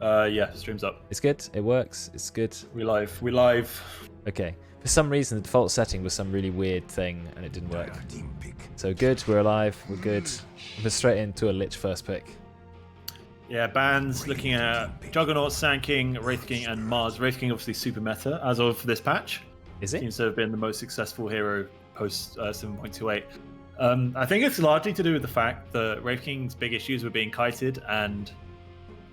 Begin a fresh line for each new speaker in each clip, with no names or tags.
Yeah, stream's up.
It's good. It works. It's good.
We live. We live.
Okay. For some reason, the default setting was some really weird thing, and it didn't work. So good. We're alive. We're good. We're straight into a Lich first pick.
Yeah, bans looking at Juggernaut, Sand King, Wraith King, and Mars. Wraith King obviously super meta as of this patch.
Is it?
Seems to have been the most successful hero post 7.28. I think it's largely to do with the fact that Wraith King's big issues were being kited and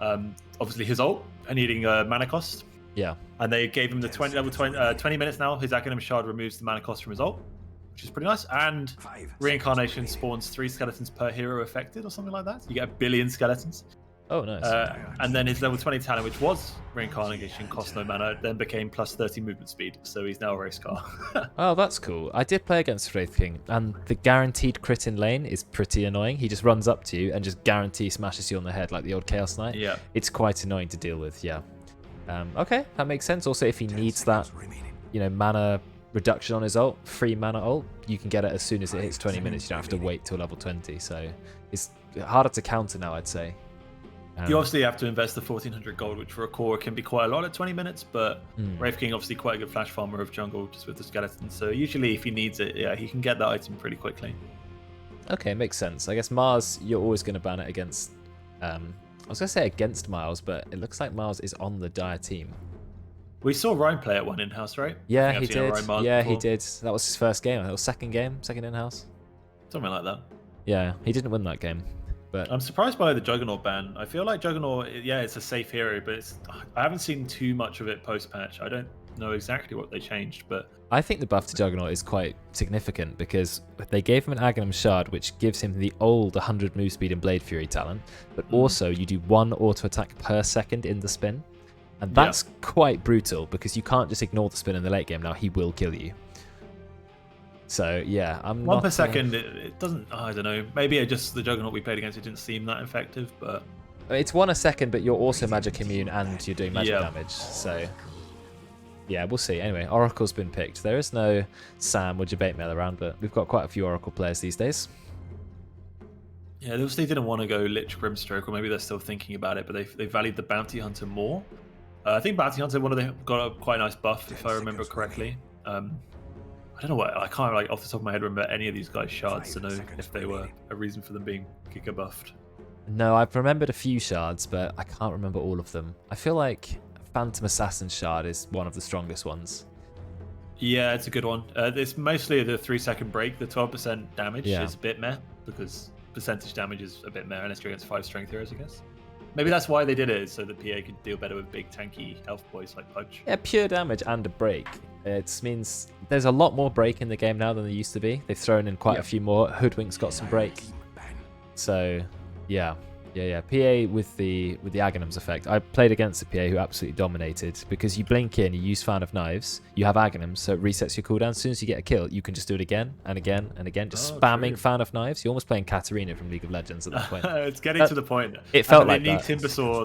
obviously his ult and needing mana cost.
Yeah.
And they gave him the 20 minutes now. His Aghanim Shard removes the mana cost from his ult, which is pretty nice. And Reincarnation spawns 3 skeletons per hero affected or something like that. You get 1 billion skeletons.
Oh, nice.
And then his level 20 talent, which was Reincarnation, cost no mana, then became plus 30 movement speed. So he's now a race car.
Oh, that's cool. I did play against Wraith King, and the guaranteed crit in lane is pretty annoying. He just runs up to you and just guarantee smashes you on the head like the old Chaos Knight.
Yeah.
It's quite annoying to deal with, yeah. Okay, that makes sense. Also, if he needs that, mana reduction on his ult, free mana ult, you can get it as soon as it hits 20 minutes. You don't have to wait till level 20. So it's harder to counter now, I'd say.
You obviously have to invest the 1400 gold, which for a core can be quite a lot at 20 minutes, but Wraith King obviously quite a good flash farmer of jungle just with the skeletons. So usually if he needs it, yeah, he can get that item pretty quickly.
Okay, makes sense. I guess Mars, you're always going to ban it against... I was going to say against Miles, but it looks like Miles is on the Dire team.
We saw Ryan play at one in-house, right?
Yeah, he did. Yeah, he
before.
did. That was his first game. That was second in-house.
Something like that.
Yeah, he didn't win that game. But
I'm surprised by the Juggernaut ban. I feel like Juggernaut, yeah, it's a safe hero, but I haven't seen too much of it post-patch. I don't know exactly what they changed, but...
I think the buff to Juggernaut is quite significant because they gave him an Aghanim Shard, which gives him the old 100 move speed and Blade Fury talent, but also you do 1 auto attack per second in the spin. And that's quite brutal because you can't just ignore the spin in the late game. Now he will kill you. So yeah, I'm
1
not,
per second, it doesn't, I don't know, maybe it just the Juggernaut we played against, it didn't seem that effective, but...
It's 1 a second, but you're also magic immune and you're doing magic damage, so... Yeah, we'll see. Anyway, Oracle's been picked. There is no Sam or Debate Mail around, but we've got quite a few Oracle players these days.
Yeah, they obviously didn't want to go Lich Grimstroke, or maybe they're still thinking about it, but they valued the Bounty Hunter more. I think Bounty Hunter, got a quite nice buff, if I remember correctly. I don't know what, I can't like off the top of my head remember any of these guys' shards to know if they were a reason for them being Giga buffed.
No, I've remembered a few shards, but I can't remember all of them. I feel like Phantom Assassin shard is one of the strongest ones. Yeah,
it's a good one. It's mostly the 3-second break. The 12% damage is a bit meh, because percentage damage is a bit meh unless you're against 5 strength heroes, I guess. Maybe that's why they did it, so the PA could deal better with big tanky elf boys like Pudge.
Yeah, pure damage and a break. It means there's a lot more break in the game now than there used to be. They've thrown in quite a few more. Hoodwink's got some break. So, yeah. PA with the Aghanims effect. I played against a PA who absolutely dominated because you blink in, you use Fan of Knives, you have Aghanims, so it resets your cooldown. As soon as you get a kill, you can just do it again and again and again, just spamming Fan of Knives. You're almost playing Katarina from League of Legends at that point.
It's getting to the point.
It felt like that.
The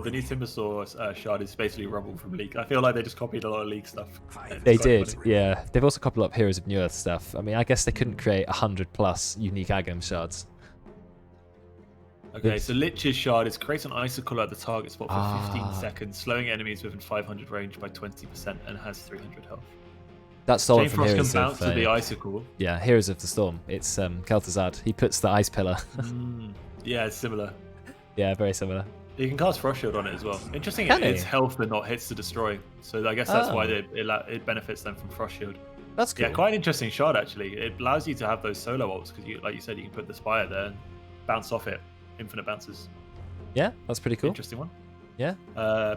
new Timbersaw shard is basically Rumble from League. I feel like they just copied a lot of League stuff.
They did, yeah. They've also coupled up Heroes of New Earth stuff. I mean, I guess they couldn't create 100+ unique Aghanim shards.
Okay, so Lich's shard is create an icicle at the target spot for 15 seconds, slowing enemies within 500 range by 20% and has 300 health.
That's stolen from Heroes
can
of...
bounce to the icicle.
Yeah, Heroes of the Storm. It's Kel'Thuzad. He puts the ice pillar.
Yeah, it's similar.
Yeah, very similar.
You can cast Frost Shield on it as well. Interesting, it's health but not hits to destroy. So I guess that's why it benefits them from Frost Shield.
That's cool.
Yeah, quite an interesting shard actually. It allows you to have those solo ults because, like you said, you can put the Spire there and bounce off it. Infinite bounces.
Yeah, that's pretty cool.
Interesting one.
Yeah.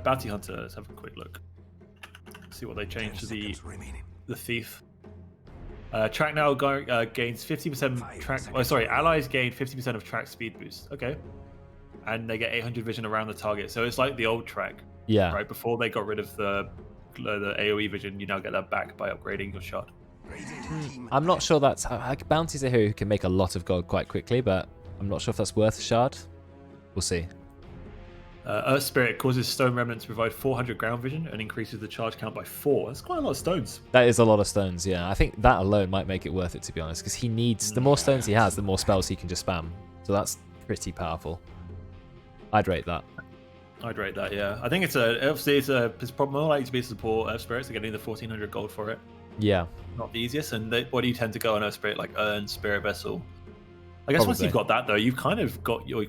Bounty Hunter, let's have a quick look. See what they changed to the Thief. Track now gains 50% track. Oh, sorry, allies gain 50% of track speed boost. Okay. And they get 800 vision around the target. So it's like the old track.
Yeah.
Right before they got rid of the AoE vision, you now get that back by upgrading your shard.
I'm not sure that's Bounty's a hero who can make a lot of gold quite quickly, but I'm not sure if that's worth a shard. We'll see.
Earth Spirit causes Stone Remnant to provide 400 ground vision and increases the charge count by 4. That's quite a lot of stones.
That is a lot of stones, yeah. I think that alone might make it worth it, to be honest, because he needs... The more stones he has, the more spells he can just spam. So that's pretty powerful. I'd rate that.
I'd rate that, yeah. I think it's probably more likely to be a support Earth Spirit, so getting the 1400 gold for it.
Yeah.
Not the easiest, and what do you tend to go on Earth Spirit, like Urn, Spirit Vessel? I guess once you've got that though, you've kind of got your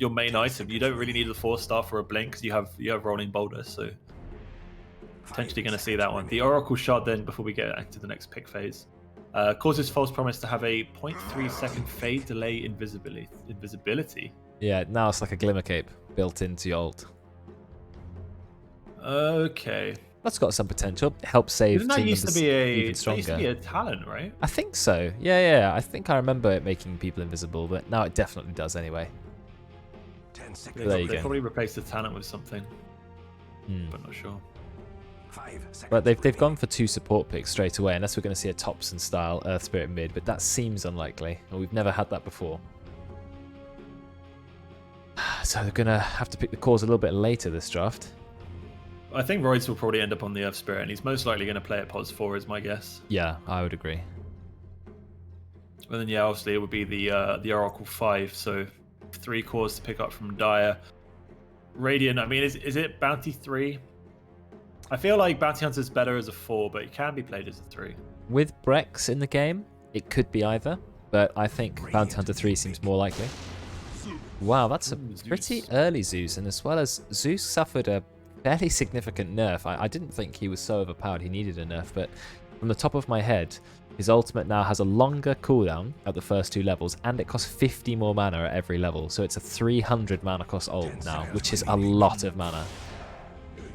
main item. You don't really need the 4-star for a blink because you have rolling boulder, so potentially going to see that one. The Oracle Shard then, before we get into the next pick phase, causes False Promise to have a 0.3 second fade delay invisibility.
Yeah, now it's like a Glimmer Cape built into your ult.
Okay.
That's got some potential. Help save
Didn't that
team
used to
members
be
even stronger.
That used to be a talent, right?
I think so. Yeah. I think I remember it making people invisible, but now it definitely does anyway.
10 seconds.
There you
They
go.
probably replaced the talent with something, but not sure.
5 seconds.
But they've gone for 2 support picks straight away, unless we're going to see a Thompson style Earth Spirit mid, but that seems unlikely. And we've never had that before. So they're going to have to pick the cores a little bit later this draft.
I think Royds will probably end up on the Earth Spirit, and he's most likely going to play at Pos 4, is my guess.
Yeah, I would agree.
And then, yeah, obviously it would be the Oracle 5, so 3 cores to pick up from Dire. Radiant, I mean, is it Bounty 3? I feel like Bounty Hunter's better as a 4, but it can be played as a 3.
With Brex in the game, it could be either, but I think Bounty Hunter 3 seems more likely. Wow, that's a pretty early Zeus, and as well as Zeus suffered a fairly significant nerf. I didn't think he was so overpowered he needed a nerf, but from the top of my head, his ultimate now has a longer cooldown at the first 2 levels, and it costs 50 more mana at every level, so it's a 300 mana cost ult now, which is a lot of mana.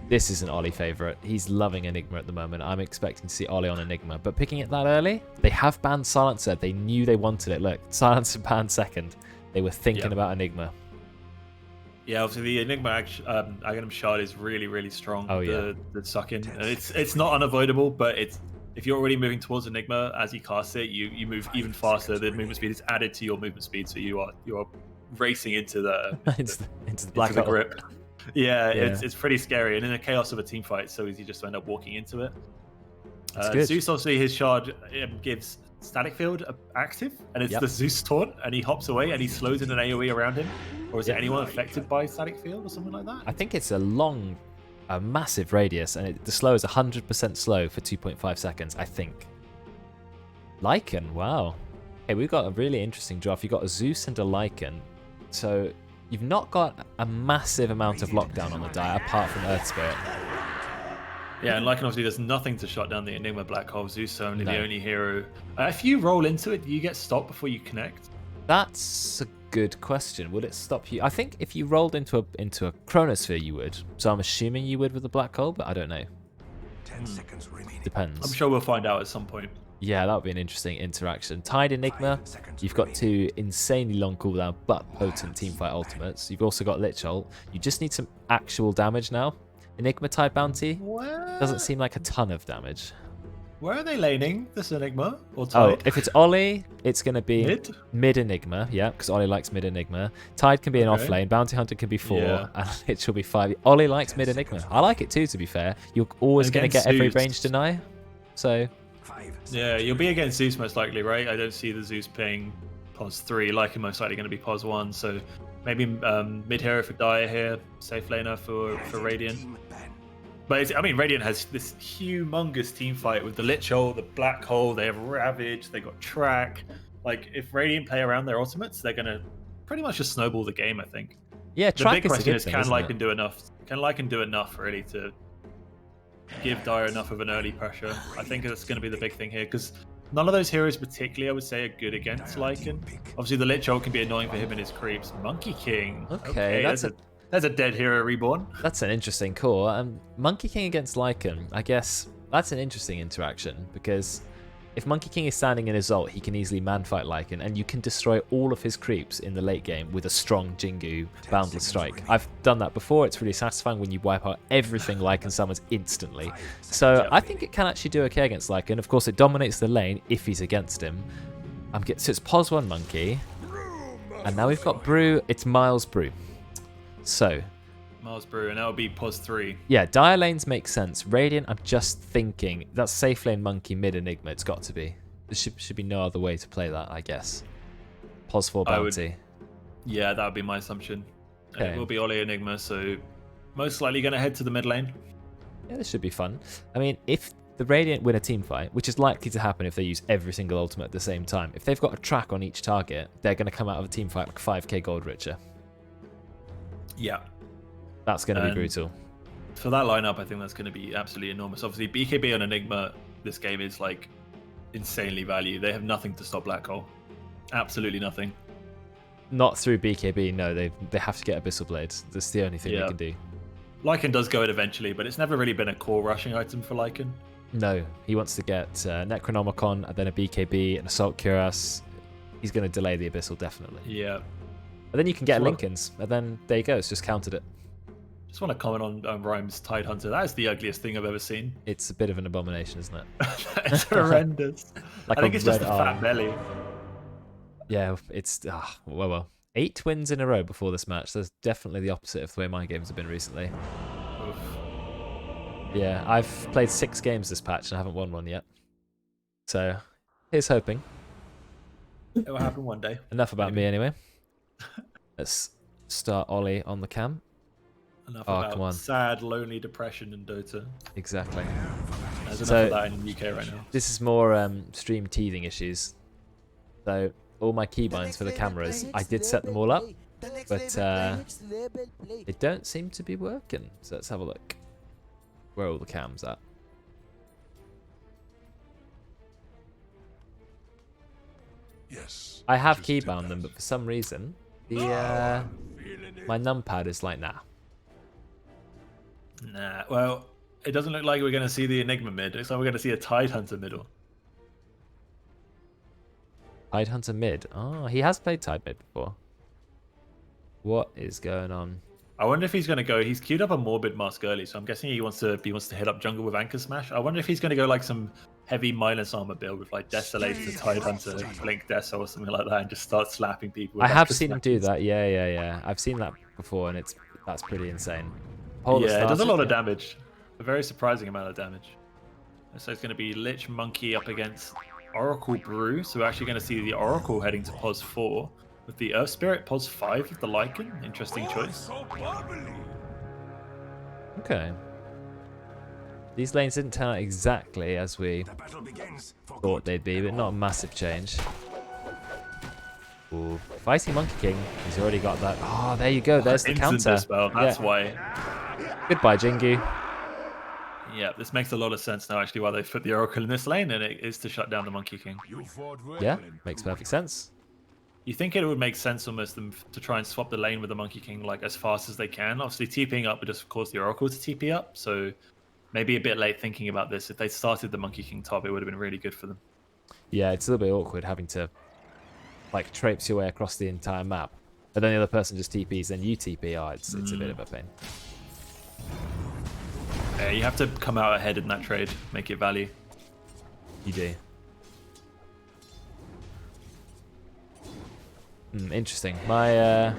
This is an Ollie favourite. He's loving Enigma at the moment. I'm expecting to see Ollie on Enigma, but picking it that early, they have banned Silencer. They knew they wanted it. Look, Silencer banned second. They were thinking about Enigma.
Yeah, obviously the Enigma Aghanim Shard is really, really strong.
Oh, yeah.
The suck-in. It's not unavoidable, but if you're already moving towards Enigma, as you cast it, you move even faster. The movement speed is added to your movement speed, so you are racing into the
into the black hole.
grip. Yeah, it's pretty scary, and in the chaos of a team fight, it's so easy just to end up walking into it. Zeus, obviously, his shard gives Static Field active, and it's the Zeus taunt, and he hops away and he slows in an AoE around him. Or is it anyone affected by Static Field or something like that?
I think it's a massive radius, and the slow is 100% slow for 2.5 seconds, I think. Lycan, wow. Okay, we've got a really interesting draft. You've got a Zeus and a Lycan. So you've not got a massive amount of lockdown on the die, apart from Earth Spirit.
Yeah, and Lycan obviously does nothing to shut down the Enigma Black Hole. Zeus only the only hero. If you roll into it, do you get stopped before you connect?
That's a good question. Would it stop you? I think if you rolled into a chronosphere, you would. So I'm assuming you would with the black hole, but I don't know.
10 seconds remaining.
Depends.
I'm sure we'll find out at some point.
Yeah, that would be an interesting interaction. Tied Enigma, you've got 2 insanely long cooldown but potent teamfight ultimates. You've also got Lich Ult. You just need some actual damage now. Enigma type bounty doesn't seem like a ton of damage.
Where are they laning this Enigma? Or
Oh,
Tide?
if it's Ollie, it's going to be mid Enigma, yeah, because Ollie likes mid Enigma. Tide can be an off lane, Bounty Hunter can be 4, and it will be 5. Ollie likes mid Enigma. I like it too, to be fair. You're always going to get every range deny, so...
Yeah, you'll be against Zeus most likely, right? I don't see the Zeus playing Pos 3, like most likely going to be Pos 1, so maybe mid hero for Dire here, safe laner for Radiant. But Radiant has this humongous team fight with the Lich Hole, the Black Hole, they have Ravage, they got Track. Like, if Radiant play around their ultimates, they're going to pretty much just snowball the game, I think.
Yeah, Track
the big question is,
thing,
can Lycan do enough? Can Lycan do enough, really, to give Dire enough of an early pressure? I think that's going to be the big thing here, because none of those heroes particularly, I would say, are good against Lycan. Obviously, the Lich Hole can be annoying for him and his creeps. Monkey King.
Okay,
that's a dead hero reborn.
That's an interesting call. Monkey King against Lycan, I guess that's an interesting interaction, because if Monkey King is standing in his ult, he can easily man-fight Lycan, and you can destroy all of his creeps in the late game with a strong Jingu Boundless Strike. I've done that before. It's really satisfying when you wipe out everything Lycan summons instantly. So I think it can actually do okay against Lycan. Of course, it dominates the lane if he's against him. So it's Pos 1 Monkey, and now we've got Brew. It's Miles Brew. So
Miles Brew, and that would be Pos 3.
Yeah, Dire lanes make sense. Radiant, I'm just thinking that's safe lane Monkey mid Enigma. It's got to be. There should be no other way to play that, I guess. Pos 4 bounty.
Yeah, that would be my assumption.
Okay.
It will be Ollie Enigma, so most likely going to head to the mid lane.
Yeah, this should be fun. I mean, if the Radiant win a team fight, which is likely to happen if they use every single ultimate at the same time, if they've got a track on each target, they're going to come out of a team fight like 5k gold richer.
Yeah.
That's going to be brutal.
For that lineup, I think that's going to be absolutely enormous. Obviously, BKB and Enigma, this game is like insanely valued. They have nothing to stop Black Hole. Absolutely nothing.
Not through BKB, no. They have to get Abyssal Blades. That's the only thing they can do.
Lycan does go it eventually, but it's never really been a core rushing item for Lycan.
No, he wants to get Necronomicon, and then a BKB, an Assault Cuirass. He's going to delay the Abyssal, definitely.
Yeah.
And then you can get Lincolns, and then there you go. It's just countered it.
Just want to comment on Rhyme's Tidehunter. That is the ugliest thing I've ever seen.
It's a bit of an abomination, isn't it?
It's horrendous. I think it's just a fat belly.
Yeah, it's... well. 8 wins in a row before this match. That's definitely the opposite of the way my games have been recently.
Oof.
Yeah, I've played 6 games this patch and I haven't won one yet. So, here's hoping.
It will happen one day.
Enough about me anyway. Let's start Ollie on the cam.
Enough about sad, lonely depression in Dota.
Exactly.
There's enough of that in the UK right now.
This is more stream teething issues. So, all my keybinds for the cameras, I did set them all up, but they don't seem to be working. So let's have a look. Where are all the cams at?
Yes.
I have keybound them, but for some reason, the my numpad is like, nah.
Nah, well, it doesn't look like we're going to see the Enigma mid. It looks like we're going to see a Tidehunter middle.
Tidehunter mid. Oh, he has played Tide mid before. What is going on?
I wonder if he's going to go. He's queued up a Morbid Mask early, so I'm guessing he wants to hit up jungle with Anchor Smash. I wonder if he's going to go like some heavy minus armor build with like Desolator, Tidehunter, Blink Deso or something like that, and just start slapping people.
I have seen him do that. Yeah. I've seen that before, and that's pretty insane.
Yeah, it does a lot of damage. A very surprising amount of damage. So it's going to be Lich Monkey up against Oracle Brew. So we're actually going to see the Oracle heading to pos 4 with the Earth Spirit pos 5 with the Lycan. Interesting choice.
Okay. These lanes didn't turn out exactly as we thought they'd be, but not a massive change. Ooh, Feisty Monkey King. He's already got that. Oh, there you go. There's the counter.
Dispel, that's why.
Goodbye, Jingu.
Yeah, this makes a lot of sense now, actually, why they put the Oracle in this lane, and it is to shut down the Monkey King.
Yeah, makes perfect sense.
You think it would make sense almost them to try and swap the lane with the Monkey King like as fast as they can. Obviously, TPing up would just cause the Oracle to TP up, so maybe a bit late thinking about this. If they started the Monkey King top, it would have been really good for them.
Yeah, it's a little bit awkward having to like traipse your way across the entire map, and then the other person just TPs, then you TP. Oh, it's a bit of a pain.
Yeah, you have to come out ahead in that trade, make it value.
You do. Interesting. My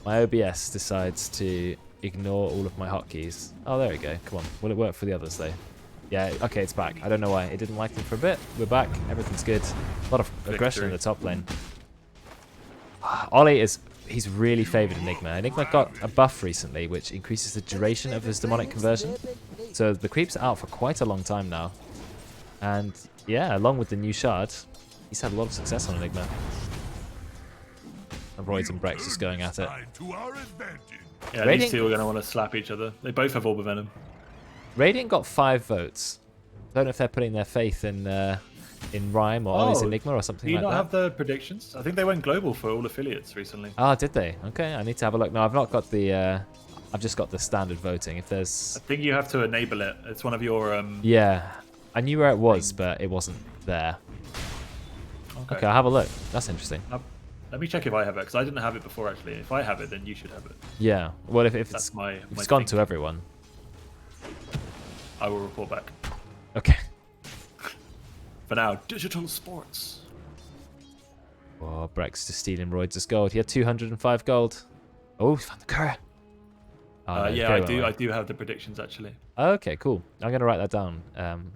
OBS decides to ignore all of my hotkeys. Oh, there we go. Come on. Will it work for the others, though? Yeah, okay, it's back. I don't know why. It didn't like them for a bit. We're back. Everything's good. A lot of aggression in the top lane. Ollie he's really favoured Enigma. Enigma got a buff recently, which increases the duration of his demonic conversion. So the creeps are out for quite a long time now. And yeah, along with the new shard, he's had a lot of success on Enigma. And Roids and Brex just going at it.
Yeah, these two are going to want to slap each other. They both have Orb of Venom.
Radiant got 5 votes. I don't know if they're putting their faith in Rhyme or Ollie's Enigma or something like that.
Do you not have the predictions? I think they went global for all affiliates recently.
Ah, did they? Okay, I need to have a look. No, I've not got the... I've just got the standard voting. If there's...
I think you have to enable it. It's one of your...
Yeah, I knew where it was, but it wasn't there. Okay, I'll have a look. That's interesting.
Let me check if I have it, because I didn't have it before, actually. If I have it, then you should have it.
Yeah, well, if it's gone to everyone.
I will report back.
Okay.
For now, digital sports.
Oh, Brex just stealing Roids' gold. He had 205 gold. Oh, he found the Kura. Oh, no,
yeah, I do have the predictions, actually.
Okay, cool. I'm going to write that down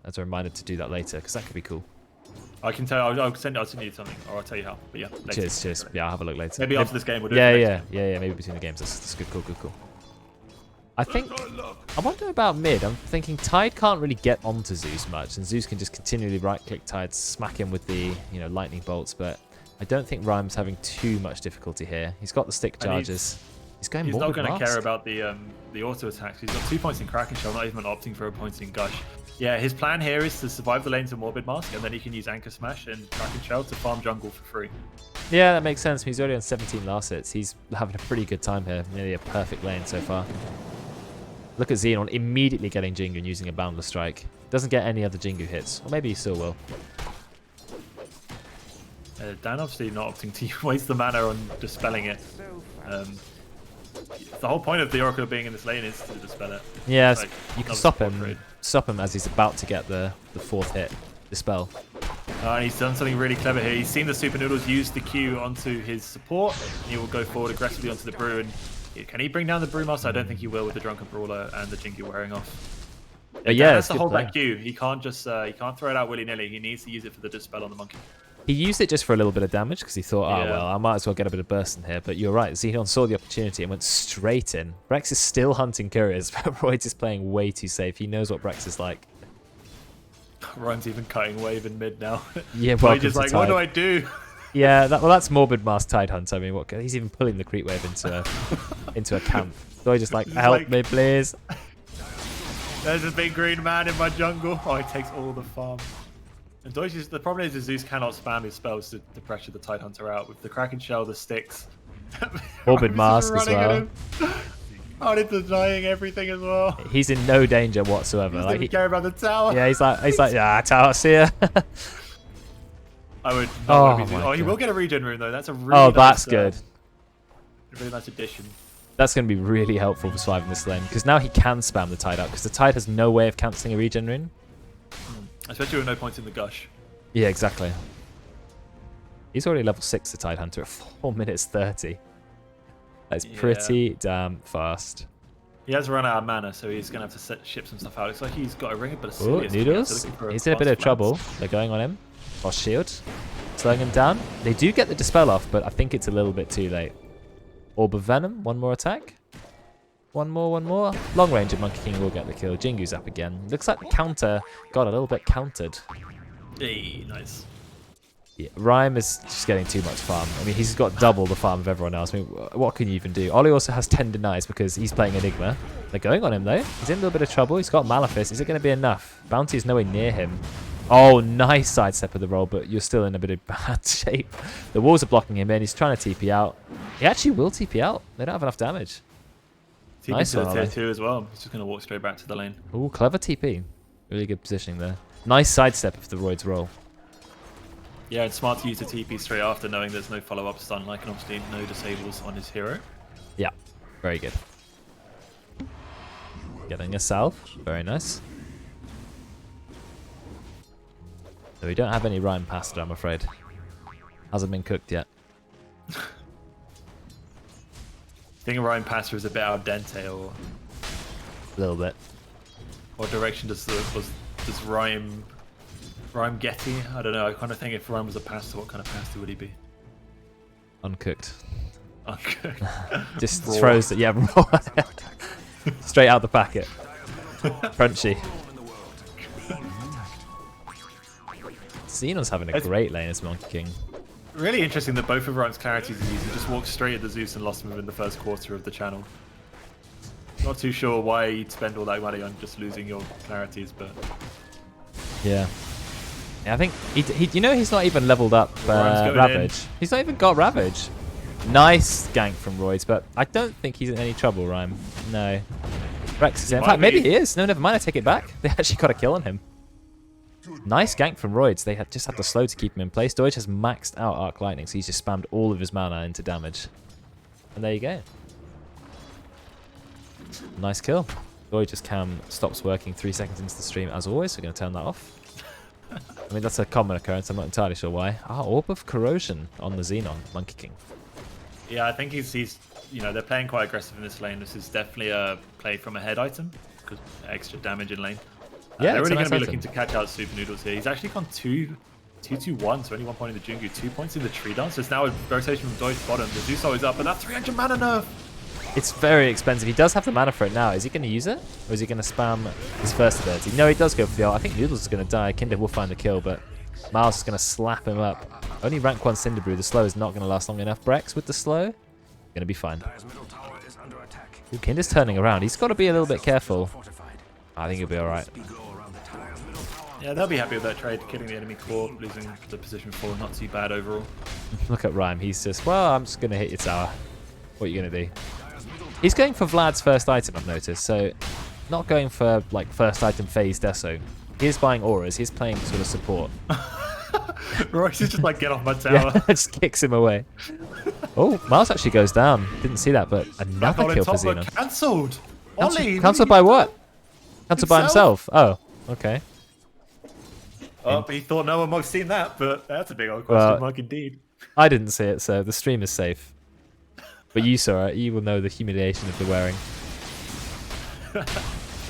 as a reminder to do that later, because that could be cool.
I can tell. I'll send you something, or I'll tell you how. But yeah, later.
Cheers. Yeah, I'll have a look later.
Maybe after this game we'll do
it. Yeah. Maybe between the games. That's good. Cool. I think, I wonder about mid. I'm thinking Tide can't really get onto Zeus much, and Zeus can just continually right-click Tide, smack him with the, you know, lightning bolts, but I don't think Rhyme's having too much difficulty here. He's got the stick charges. He's going more.
He's not going to care about the auto attacks. He's got 2 points in Kraken Shell, not even opting for a point in Gush. Yeah, his plan here is to survive the lane to Morbid Mask, and then he can use Anchor Smash and Kraken Shell to farm jungle for free.
Yeah, that makes sense. He's already on 17 last hits. He's having a pretty good time here. Nearly a perfect lane so far. Look at Xenon immediately getting Jingu and using a Boundless Strike. Doesn't get any other Jingu hits. Or maybe he still will.
Dan obviously not opting to waste the mana on dispelling it. The whole point of the Oracle being in this lane is to dispel it.
Yeah,
like,
you can stop him as he's about to get the 4th hit. Dispel.
And he's done something really clever here. He's seen the Super Noodles use the Q onto his support, and he will go forward aggressively onto the Brew. And can he bring down the Brewmaster? I don't think he will with the Drunken Brawler and the Jingu wearing off.
But yeah,
he has to hold that Q. He can't just he can't throw it out willy-nilly. He needs to use it for the dispel on the monkey.
He used it just for a little bit of damage because he thought, oh, well, I might as well get a bit of burst in here. But you're right. Xenon saw the opportunity and went straight in. Brex is still hunting couriers, but Royds is playing way too safe. He knows what Brex is like.
Ryan's even cutting wave in mid now.
Yeah, well,
he's just like, what do I do?
Yeah, that's Morbid Mask Tide Hunt. I mean, he's even pulling the creep wave into a camp. So he's just like, help me, please.
There's a big green man in my jungle. Oh, he takes all the farm. And Deutsch the problem is Zeus cannot spam his spells to pressure the Tide Hunter out. With the Kraken Shell, the sticks.
Morbid Mask as well.
Oh, it's denying everything as well.
He's in no danger whatsoever.
He doesn't even care about the tower.
Yeah, he's like, yeah, tower, see ya.
I would. He will get a regen rune though. That's a really nice,
that's good.
A really nice addition.
That's going to be really helpful for surviving this lane because now he can spam the Tide out because the Tide has no way of cancelling a regen rune.
Especially with no points in the Gush.
Yeah, exactly. He's already level 6, the Tide Hunter, at 4 minutes 30. That's pretty damn fast.
He has run out of mana, so he's going to have to ship some stuff out. Looks like he's got a ring, but
Oh, Noodles. He's in a bit of trouble. They're going on him. Or shield. Slowing him down. They do get the Dispel off, but I think it's a little bit too late. Orb of Venom. One more attack. One more. Long range of Monkey King will get the kill. Jingu's up again. Looks like the counter got a little bit countered.
Hey, nice.
Yeah, Rhyme is just getting too much farm. I mean, he's got double the farm of everyone else. I mean, what can you even do? Ollie also has 10 denies because he's playing Enigma. They're going on him, though. He's in a little bit of trouble. He's got Malefice. Is it going to be enough? Bounty is nowhere near him. Oh, nice sidestep of the roll, but you're still in a bit of bad shape. The walls are blocking him in. He's trying to TP out. He actually will TP out. They don't have enough damage.
TP nice to the tier 2 as well. He's just going to walk straight back to the lane.
Ooh, clever TP. Really good positioning there. Nice sidestep of the Roid's roll.
Yeah, it's smart to use the TP straight after, knowing there's no follow-up stun, like, and obviously no disables on his hero.
Yeah, very good. Getting a salve. Very nice. So we don't have any Rhyme pasta, I'm afraid. Hasn't been cooked yet.
I think Ryan pasta is a bit al dente, or
a little bit.
What direction does Rhyme Getty? I don't know. I kind of think if Rhyme was a pasta, what kind of pasta would he be?
Uncooked.
Uncooked.
Just throws it. Yeah, raw. Straight out the packet. Crunchy. Xenon's having a great lane as Monkey King.
Really interesting that both of Ryan's clarities are used. He just walked straight at the Zeus and lost him within the first quarter of the channel. Not too sure why you'd spend all that money on just losing your clarities, but
yeah. I think you know, he's not even leveled up Ravage. He's not even got Ravage. Nice gank from Roids, but I don't think he's in any trouble, Rhyme. No. Rex is in fact, maybe he is. No, never mind. I take it back. They actually got a kill on him. Nice gank from Roids. They just had to slow to keep him in place. Deutsch has maxed out Arc Lightning, so he's just spammed all of his mana into damage. And there you go. Nice kill. Deutsch's cam stops working 3 seconds into the stream as always, so we're going to turn that off. I mean, that's a common occurrence. I'm not entirely sure why. Ah, Orb of Corrosion on the Xenon, Monkey King.
Yeah, I think he's you know, they're playing quite aggressive in this lane. This is definitely a play from a head item, because extra damage in lane.
Yeah,
they're really going to be looking to catch out Super Noodles here. He's actually gone 2-2-1, so only 1 point in the Jungu, 2 points in the tree dance. So it's now a rotation from Deutsch bottom. The Zeus is up, but that 300 mana nerf.
It's very expensive. He does have the mana for it now. Is he going to use it? Or is he going to spam his first ability? No, he does go for the ult. I think Noodles is going to die. Kinder will find the kill, but Miles is going to slap him up. Only rank 1 Cinderbrew. The slow is not going to last long enough. Brex with the slow. Going to be fine. Ooh, Kinder's turning around. He's got to be a little bit careful. I think he'll be alright.
Yeah, they'll be happy with that trade. Killing the enemy core, losing the position 4, not too bad overall.
Look at Rhyme. He's just, well, I'm just going to hit your tower. What are you going to do? He's going for Vlad's first item, I've noticed. So, not going for, like, first item phase Deso. He's buying auras. He's playing sort of support.
Royce is just like, get off my tower.
Yeah, just kicks him away. Oh, Miles actually goes down. Didn't see that, but another kill for Xenon.
Cancelled. Ollie,
Cancelled by what? Cancelled by himself. Oh, okay.
Oh, he thought no one might have seen that, but that's a big old question mark indeed.
I didn't see it, so the stream is safe. But you saw it. You will know the humiliation of the wearing.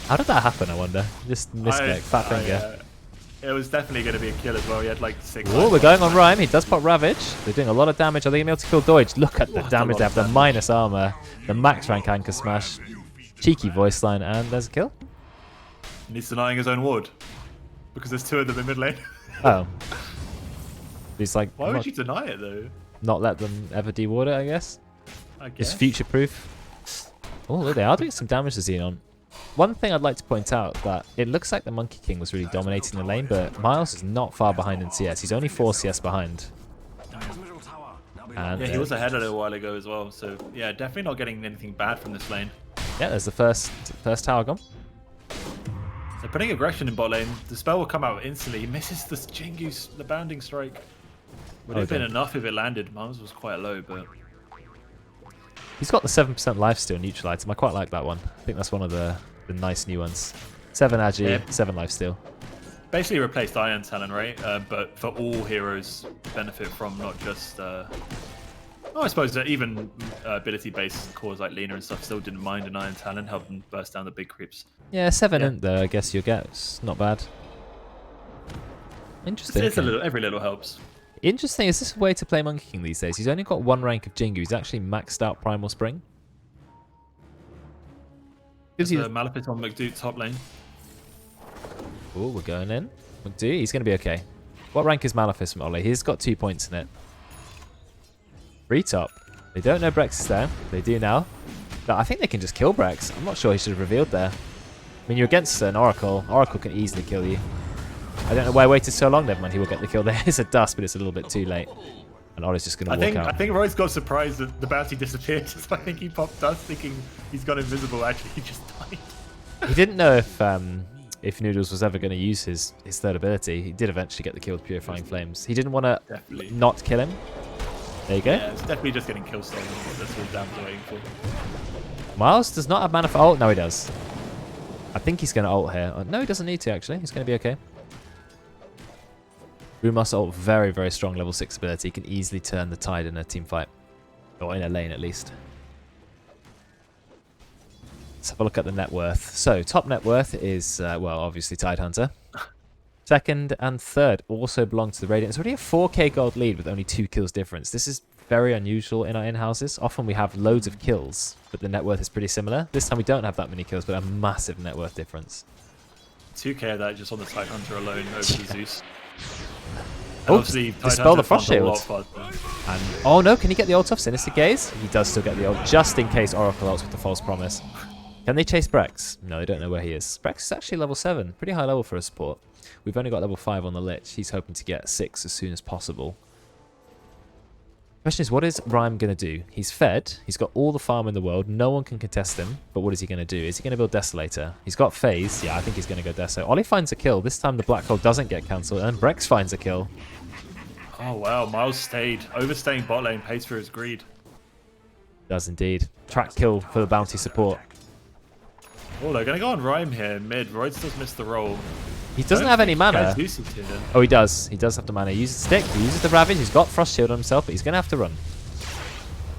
How did that happen, I wonder? Just misclick, fat finger.
It was definitely going to be a kill as well. He had like 6.
Oh, we're going on Rhyme. He does pop Ravage. They're doing a lot of damage. Are they going to be able to kill Doge? Look at the damage they have. The minus armor. The max rank anchor smash. Cheeky voice line. And there's a kill.
And he's denying his own ward. Because there's 2 of them in mid lane.
Oh. He's like...
Why would you deny it though?
Not let them ever deward it, I guess.
I guess.
It's future proof. Oh, look, they are doing some damage to Xenon. One thing I'd like to point out that it looks like the Monkey King was really dominating the lane, but Miles is not far behind in CS. He's only 4 CS behind. And,
yeah, he was ahead a little while ago as well. So yeah, definitely not getting anything bad from this lane.
Yeah, there's the first tower gone.
They're putting aggression in bot lane. The spell will come out instantly. He misses the Jingu's, the bounding strike. Would have been enough if it landed. Miles was quite low, but...
He's got the 7% lifesteal neutral item. I quite like that one. I think that's one of the nice new ones. 7 agi, yeah. 7 lifesteal.
Basically replaced Iron Talon, right? But for all heroes benefit from, not just... I suppose that even ability-based cores like Lena and stuff still didn't mind an Iron Talon, help them burst down the big creeps.
Yeah, 7 int though, I guess you'll get. It's not bad. Interesting.
It's a little, every little helps.
Interesting, is this a way to play Monkey King these days? He's only got 1 rank of Jingu. He's actually maxed out Primal Spring.
Gives you Malefit on McDo top lane.
Oh, we're going in. McDo, he's going to be okay. What rank is Malefice from Ollie? He's got 2 points in it. 3 top. They don't know Brex is there. They do now. But I think they can just kill Brex. I'm not sure he should have revealed there. I mean, you're against an Oracle. Oracle can easily kill you. I don't know why I waited so long. Never mind, he will get the kill. There is a dust, but it's a little bit too late. And Ollie's just going to walk out.
I think Royce got surprised that the bounty disappeared. So I think he popped dust thinking he's gone invisible. Actually, he just died.
He didn't know if Noodles was ever going to use his third ability. He did eventually get the kill with Purifying Flames. He didn't want to not kill him. There you go.
Yeah, it's definitely just getting kill stolen. That's what Dam's waiting for.
Miles does not have mana for ult. No, he does. I think he's going to ult here. No, he doesn't need to, actually. He's going to be okay. Rumas ult, very, very strong level 6 ability. Can easily turn the tide in a team fight. Or in a lane, at least. Let's have a look at the net worth. So, top net worth is, well, obviously Tidehunter. Second and third also belong to the Radiant. It's already a 4k gold lead with only 2 kills difference. This is very unusual in our in-houses. Often we have loads of kills, but the net worth is pretty similar. This time we don't have that many kills, but a massive net worth difference.
2k of that just on the Tidehunter alone over Zeus.
Oops, dispel the Frost Shield. And, oh no, can he get the ult off Sinister Gaze? He does still get the ult, just in case Oracle ults with the False Promise. Can they chase Brex? No, they don't know where he is. Brex is actually level 7. Pretty high level for a support. We've only got level 5 on the Lich. He's hoping to get 6 as soon as possible. Question is, what is Rhyme going to do? He's fed. He's got all the farm in the world. No one can contest him. But what is he going to do? Is he going to build Desolator? He's got Phase. Yeah, I think he's going to go Deso. Ollie finds a kill. This time the Black Hole doesn't get cancelled. And Brex finds a kill.
Oh, wow. Miles stayed. Overstaying bot lane pays for his greed.
Does indeed. Track kill for the bounty support.
Oh, they're going to go on Rhyme here mid. Royce does miss the roll.
He doesn't have any mana. Oh, he does. He does have the mana. He uses Stick. He uses the Ravage. He's got Frost Shield on himself, but he's going to have to run.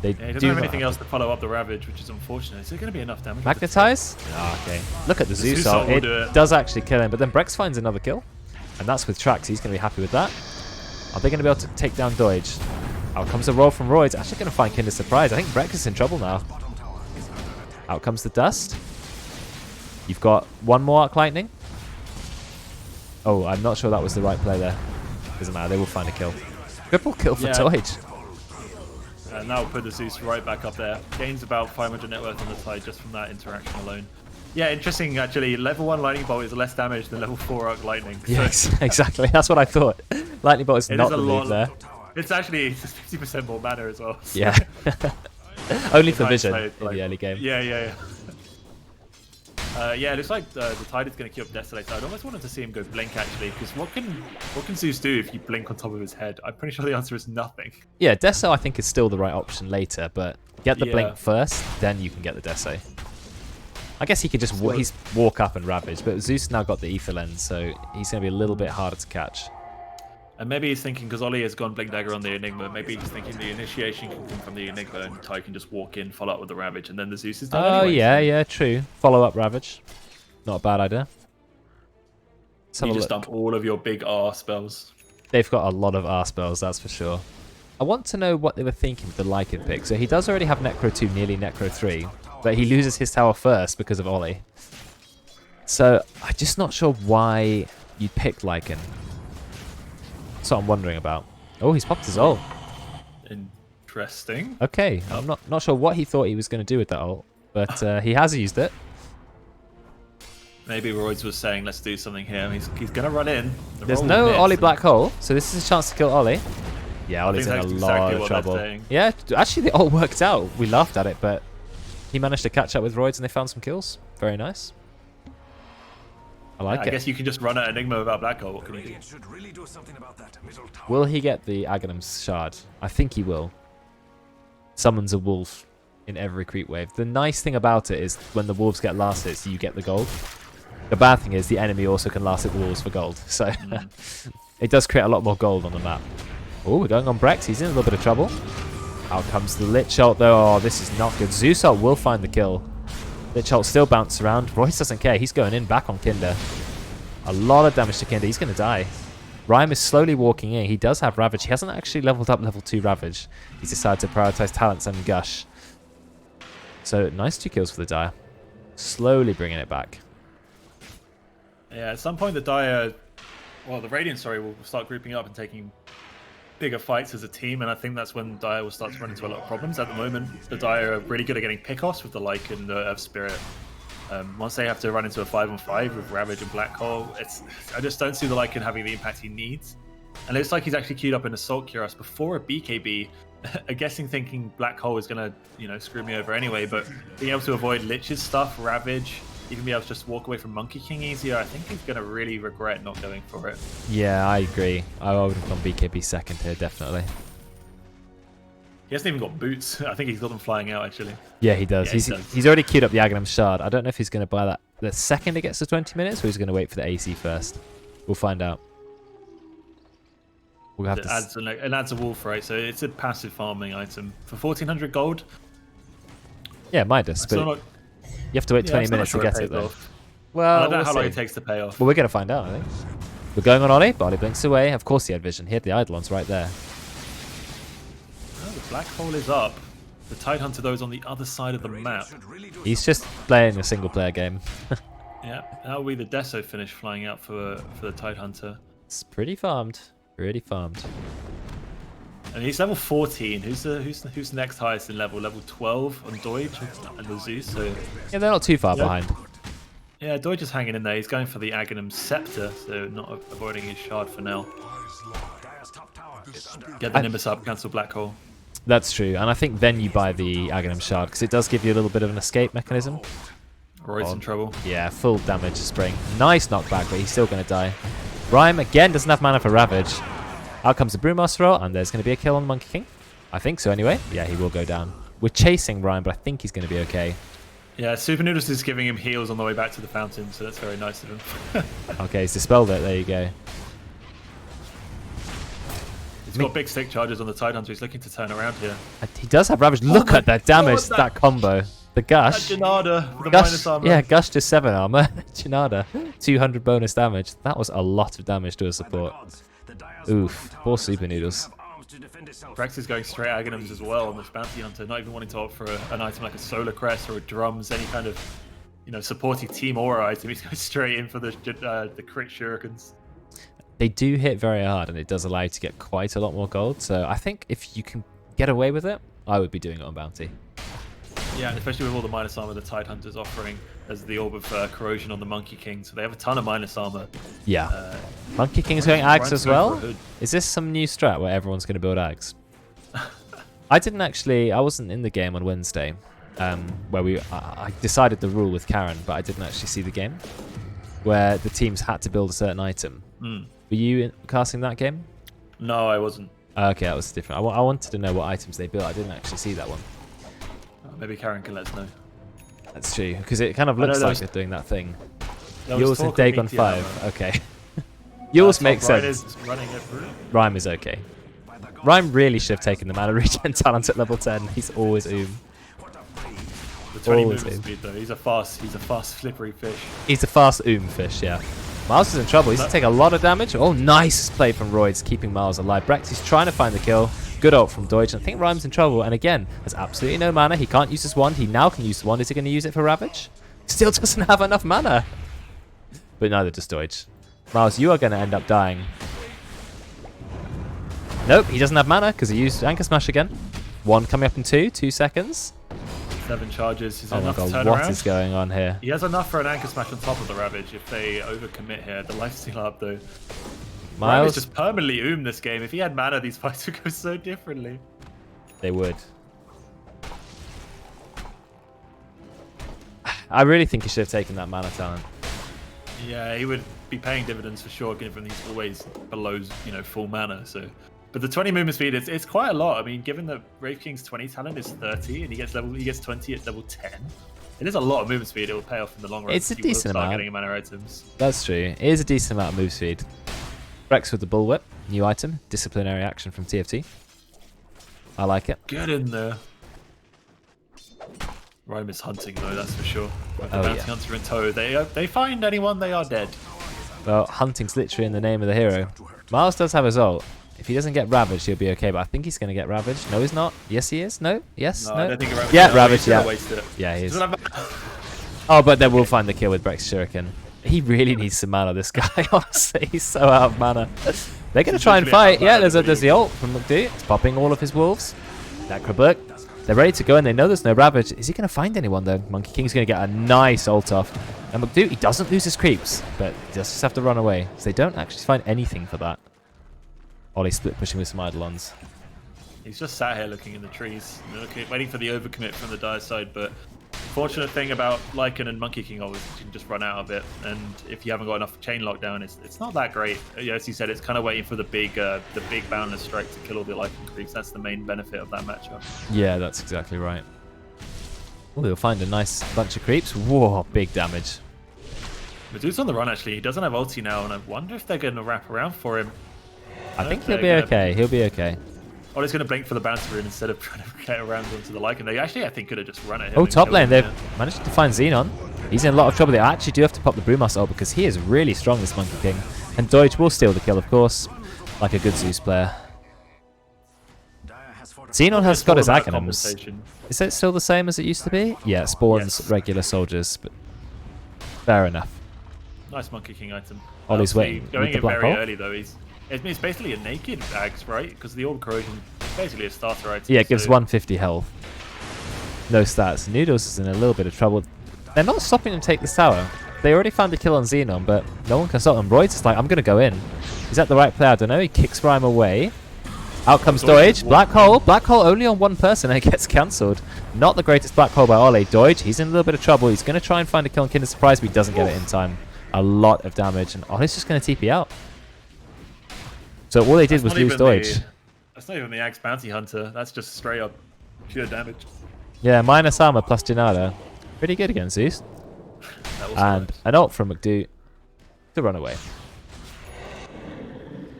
He doesn't have anything else to follow up the Ravage, which is unfortunate. Is there going to be enough damage?
Magnetize? Oh, okay. Look at the Zeus ult. It does actually kill him, but then Brex finds another kill. And that's with Trax. He's going to be happy with that. Are they going to be able to take down Doge? Out comes a roll from Roy. It's actually going to find Kinder Surprise. I think Brex is in trouble now. Out comes the dust. You've got one more Arc Lightning. Oh, I'm not sure that was the right play there. Doesn't matter, they will find a kill. Triple kill for Toij.
And that will put the Zeus right back up there. Gains about 500 net worth on the side just from that interaction alone. Yeah, interesting actually. Level 1 Lightning Bolt is less damage than level 4 Arc Lightning.
Yes, exactly. That's what I thought. Lightning Bolt is not the move there.
It's actually 50% more mana as well. So.
Yeah. Only for vision in the early game.
Yeah. Yeah, it looks like the Tide is going to queue up Desolate. I'd almost wanted to see him go Blink actually, because what can Zeus do if you blink on top of his head? I'm pretty sure the answer is nothing.
Yeah, Deso I think is still the right option later, but get the Blink first, then you can get the Deso. I guess he could just walk up and Ravage, but Zeus now got the Ether Lens, so he's going to be a little bit harder to catch.
And maybe he's thinking, because Ollie has gone Blink Dagger on the Enigma, maybe he's thinking the initiation can come from the Enigma and Ty can just walk in, follow up with the Ravage, and then the Zeus is done anyway.
Yeah, true. Follow up Ravage. Not a bad idea.
You just dump all of your big R spells.
They've got a lot of R spells, that's for sure. I want to know what they were thinking with the Lycan pick. So he does already have Necro 2, nearly Necro 3, but he loses his tower first because of Ollie. So I'm just not sure why you'd pick Lycan. That's what I'm wondering about. Oh, he's popped his ult.
Interesting.
Okay, I'm not sure what he thought he was going to do with that ult, but he has used it.
Maybe Royds was saying, let's do something here. He's going to run in.
There's no Ollie Black Hole, so this is a chance to kill Ollie. Yeah, Ollie's in a lot of trouble. Yeah, actually the ult worked out. We laughed at it, but he managed to catch up with Royds and they found some kills. Very nice. I like it.
I guess you can just run at Enigma without Black Hole. What can you do?
Will he get the Aghanim's Shard? I think he will. Summons a wolf in every creep wave. The nice thing about it is when the wolves get last hits, you get the gold. The bad thing is the enemy also can last hit the wolves for gold. So it does create a lot more gold on the map. Oh, we're going on Brex. He's in a little bit of trouble. Out comes the Lich Ult though. Oh, this is not good. Zeus Ult will find the kill. Lich Ult still bounces around. Royce doesn't care. He's going in back on Kinder. A lot of damage to Kinder. He's going to die. Rhyme is slowly walking in. He does have Ravage. He hasn't actually leveled up level 2 Ravage. He's decided to prioritize Talents and Gush. So nice 2 kills for the Dire. Slowly bringing it back.
Yeah, at some point the Dire, well, the Radiant, sorry, will start grouping up and taking bigger fights as a team, and I think that's when Dire will start to run into a lot of problems. At the moment, the Dire are really good at getting pickoffs with the Lycan and the Earth Spirit. Once they have to run into a 5-on-5 with Ravage and Black Hole, I just don't see the Lycan having the impact he needs. And it looks like he's actually queued up an Assault Cuirass before a BKB. I'm guessing thinking Black Hole is going to, screw me over anyway, but being able to avoid Lich's stuff, Ravage, even be able to just walk away from Monkey King easier, I think he's going to really regret not going for it.
Yeah, I agree. I would have gone BKB second here, definitely.
He hasn't even got boots. I think he's got them flying out, actually.
Yeah, he does.
Yeah,
he's already queued up the Aghanim's Shard. I don't know if he's going to buy that the second it gets to 20 minutes, or he's going to wait for the AC first. We'll find out. We'll have
it adds a wolf, right? So it's a passive farming item. For 1,400 gold?
Yeah, Midas, but you have to wait 20 minutes to get it, though.
Well, I don't know how long it takes to pay off.
Well, we're going to find out, I think. We're going on Ollie, but Ollie blinks away. Of course he had vision. He had the Eidolons right there.
Oh, the Black Hole is up. The Tidehunter, though, is on the other side of the map.
He's just playing a single-player game.
Yeah, that will be the Deso finish flying out for the Tidehunter.
It's pretty farmed. Pretty farmed.
And he's level 14. Who's next highest in level? Level 12 on Deutsch and the Zeus. So
yeah, they're not too far behind.
Yeah, Deutsch is hanging in there. He's going for the Aghanim's Scepter, so not avoiding his shard for now. Get the Nimbus up, cancel Black Hole.
That's true, and I think then you buy the Aghanim's Shard, because it does give you a little bit of an escape mechanism.
Roy's in trouble.
Yeah, full damage spring. Nice knockback, but he's still going to die. Rhyme, again, doesn't have mana for Ravage. Out comes the Brewmaster roll, and there's going to be a kill on the Monkey King. I think so anyway. Yeah, he will go down. We're chasing Rhyme, but I think he's going to be okay.
Yeah, Super Noodles is giving him heals on the way back to the fountain, so that's very nice of him.
Okay, he's dispelled it. There you go.
He's got big stick charges on the Tidehunter. He's looking to turn around here.
He does have Ravage. Look at that damage, that combo. The Gush.
That Janada with the
Gush,
minus armor.
yeah, Gush to 7 armor. Janada, 200 bonus damage. That was a lot of damage to a support. Oof, poor Super Noodles.
Brex is going straight Aghanims as well on this Bounty Hunter, not even wanting to opt for an item like a Solar Crest or a Drums, any kind of, you know, supporting Team Aura item. He's going straight in for the crit Shurikens.
They do hit very hard, and it does allow you to get quite a lot more gold. So I think if you can get away with it, I would be doing it on Bounty.
Yeah, and especially with all the minus armor the Tidehunters offering as the Orb of Corrosion on the Monkey King. So they have a ton of minus armor.
Yeah. Monkey King's going Ags as well?
Hood.
Is this some new strat where everyone's going to build Ags? I wasn't in the game on Wednesday, where I decided the rule with Karen, but I didn't actually see the game, where the teams had to build a certain item. Were you casting that game?
No, I wasn't.
Okay, that was different. I wanted to know what items they built. I didn't actually see that one.
Maybe Karen can let us know.
That's true, because it kind of looks like they're doing that thing.
There
Yours in Dagon 5. Okay. Yours makes sense. Rhyme is okay. Rhyme really should have taken the mana regen talent at level 10. He's always Oom.
The 20 movement speed though. He's a fast slippery fish.
He's a fast Oom fish, yeah. Miles is in trouble. He's going to take a lot of damage. Oh, nice play from Roids, keeping Miles alive. Brex, he's trying to find the kill. Good ult from Deutsch. I think Rhyme's in trouble. And again, has absolutely no mana. He can't use his wand. He now can use the wand. Is he going to use it for Ravage? Still doesn't have enough mana. But neither does Deutsch. Miles, you are going to end up dying. Nope, he doesn't have mana because he used Anchor Smash again. One coming up in 2 seconds.
7 charges. Is
Oh my
enough to
god,
turn
what
around?
is going on here?
He has enough for an Anchor Smash on top of the Ravage if they overcommit here. The lifesteal up though.
Miles,
Ravage just permanently Oom this game. If he had mana, these fights would go so differently.
they would. I really think he should have taken that mana talent.
Yeah, he would be paying dividends for sure, given he's always below, you know, full mana. So, but the 20 movement speed, it's quite a lot. I mean, given that Wraith King's 20 talent is 30, and he gets 20 at level 10. It is a lot of movement speed. It will pay off in the long run.
It's a decent amount.
Getting mana items.
That's true. It is a decent amount of move speed. Rex with the Bullwhip, new item, disciplinary action from TFT. I like it.
Get in there. Rhyme is hunting though, that's for sure. With the
Oh,
bounty
yeah.
hunter in tow, they find anyone, they are dead.
Well, hunting's literally in the name of the hero. Miles does have his ult. If he doesn't get ravaged, he'll be okay, but I think he's going to get ravaged. No, he's not. Yes, he is. No? Yes? No?
I don't think Ravage.
Yeah, ravaged, yeah.
Waste it.
Yeah, he is. Oh, but then we'll find the kill with Brex Shuriken. He really needs some mana, this guy, honestly. He's so out of mana. They're going to try and fight. Yeah, there's the ult from McDo. It's popping all of his wolves. Necrobook. They're ready to go, and they know there's no Ravage. Is he going to find anyone, though? Monkey King's going to get a nice ult off. And McDo, he doesn't lose his creeps, but he does just have to run away. So they don't actually find anything for that. Ollie split pushing with some Eidolons.
He's just sat here looking in the trees, waiting for the overcommit from the dire side, but fortunate thing about Lycan and Monkey King always you can just run out of it, and if you haven't got enough chain lockdown, it's not that great. Yeah, as you said, it's kind of waiting for the big boundless strike to kill all the Lycan creeps. That's the main benefit of that matchup.
Yeah, that's exactly right. Oh, they'll find a nice bunch of creeps. Whoa, big damage.
But dude's on the run actually. He doesn't have ulti now, and I wonder if they're going to wrap around for him.
I think he'll be okay. He'll be okay.
Or he's going to blink for the bounty rune instead of trying to get around onto the Lycan. They actually, I think, could have just run at him.
Oh,
and
top
killed
lane.
him,
They've
yeah.
managed to find Xenon. He's in a lot of trouble. They actually do have to pop the Brewmaster ult because he is really strong, this Monkey King. And Deutsch will steal the kill, of course, like a good Zeus player. Xenon has got his
All about
Aghanims.
compensation.
Is it still the same as it used to be? Yeah, it spawns
Yes.
regular soldiers, but fair enough.
Nice Monkey King item.
Ollie's
Obviously,
waiting
going
with the
in
black
very
hole.
early though. It's basically a naked axe, right? Because the Orb Corrosion is basically a starter item.
Yeah, it gives
so
150 health. No stats. Noodles is in a little bit of trouble. They're not stopping them take this tower. They already found a kill on Xenon, but no one can stop them. Royd's just like, I'm going to go in. Is that the right play? I don't know. He kicks Rhyme away. Out comes Deutsch. Black hole. Black hole only on one person and it gets cancelled. Not the greatest black hole by Ollie. Deutsch, he's in a little bit of trouble. He's going to try and find a kill on Kinder Surprise, but he doesn't get it in time. A lot of damage, and Ollie's just going to TP out. So all they did was lose Deutsch.
That's not even the Axe Bounty Hunter. That's just straight up pure damage.
Yeah, minus armor plus Gennaro. Pretty good against Zeus.
That was
And
nice.
an ult from McDo to run away.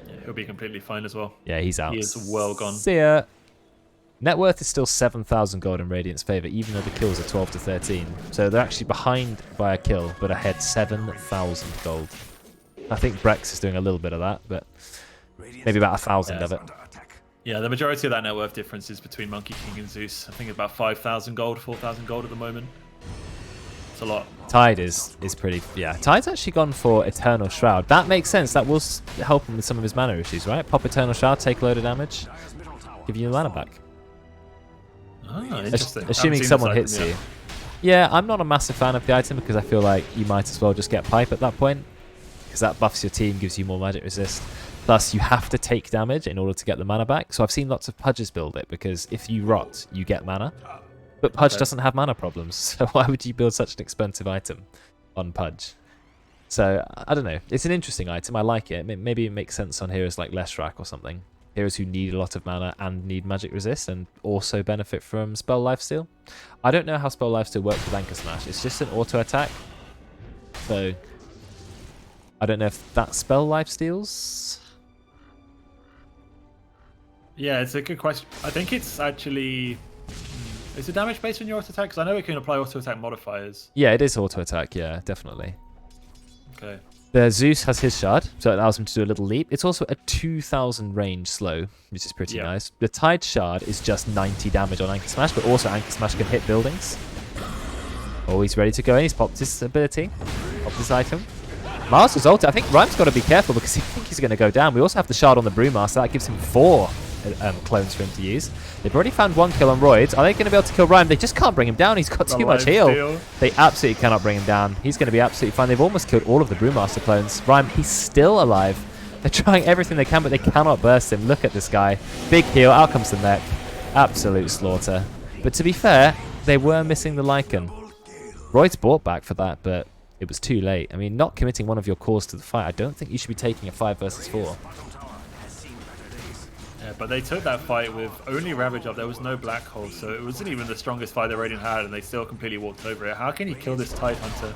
Yeah, he'll be completely fine as well.
Yeah, he's out.
He is well gone.
See ya. Net worth is still 7,000 gold in Radiant's favour, even though the kills are 12 to 13. So they're actually behind by a kill, but ahead 7,000 gold. I think Brex is doing a little bit of that, but maybe about 1,000 of it.
Yeah, the majority of that net worth difference is between Monkey King and Zeus. I think about 5,000 gold, 4,000 gold at the moment. It's a lot.
Tide is pretty... Yeah, Tide's actually gone for Eternal Shroud. That makes sense. That will help him with some of his mana issues, right? Pop Eternal Shroud, take a load of damage, give you the mana back.
Ah, interesting.
Assuming someone hits you. Yeah, I'm not a massive fan of the item because I feel like you might as well just get Pipe at that point. Because that buffs your team, gives you more magic resist. Plus, you have to take damage in order to get the mana back. So I've seen lots of Pudges build it because if you rot, you get mana. But Pudge doesn't have mana problems, so why would you build such an expensive item on Pudge? So, I don't know. It's an interesting item. I like it. Maybe it makes sense on heroes like Leshrac or something. Heroes who need a lot of mana and need magic resist and also benefit from spell lifesteal. I don't know how spell lifesteal works with Anchor Smash. It's just an auto attack. So, I don't know if that spell lifesteals.
Yeah, it's a good question. I think it's actually... Is it damage based on your auto attack? Because I know it can apply auto attack modifiers.
Yeah, it is auto attack. Yeah, definitely.
Okay.
The Zeus has his shard, so it allows him to do a little leap. It's also a 2,000 range slow, which is pretty nice. The Tide shard is just 90 damage on Anchor Smash, but also Anchor Smash can hit buildings. Oh, he's ready to go in. He's popped his ability, popped his item. Master's ult. I think Rhyme's got to be careful because I think he's going to go down. We also have the shard on the Brewmaster. That gives him 4 clones for him to use. They've already found 1 kill on Roids. Are they going to be able to kill Rhyme? They just can't bring him down. He's got too much heal. They absolutely cannot bring him down. He's going to be absolutely fine. They've almost killed all of the Brewmaster clones. Rhyme, he's still alive. They're trying everything they can, but they cannot burst him. Look at this guy. Big heal. Out comes the mech. Absolute slaughter. But to be fair, they were missing the Lycan. Roids bought back for that, but it was too late. I mean, not committing one of your cores to the fight, I don't think you should be taking a 5 versus 4.
Yeah, but they took that fight with only Ravage up. There was no Black Hole, so it wasn't even the strongest fight they Radiant had, and they still completely walked over it. How can you kill this Tide Hunter?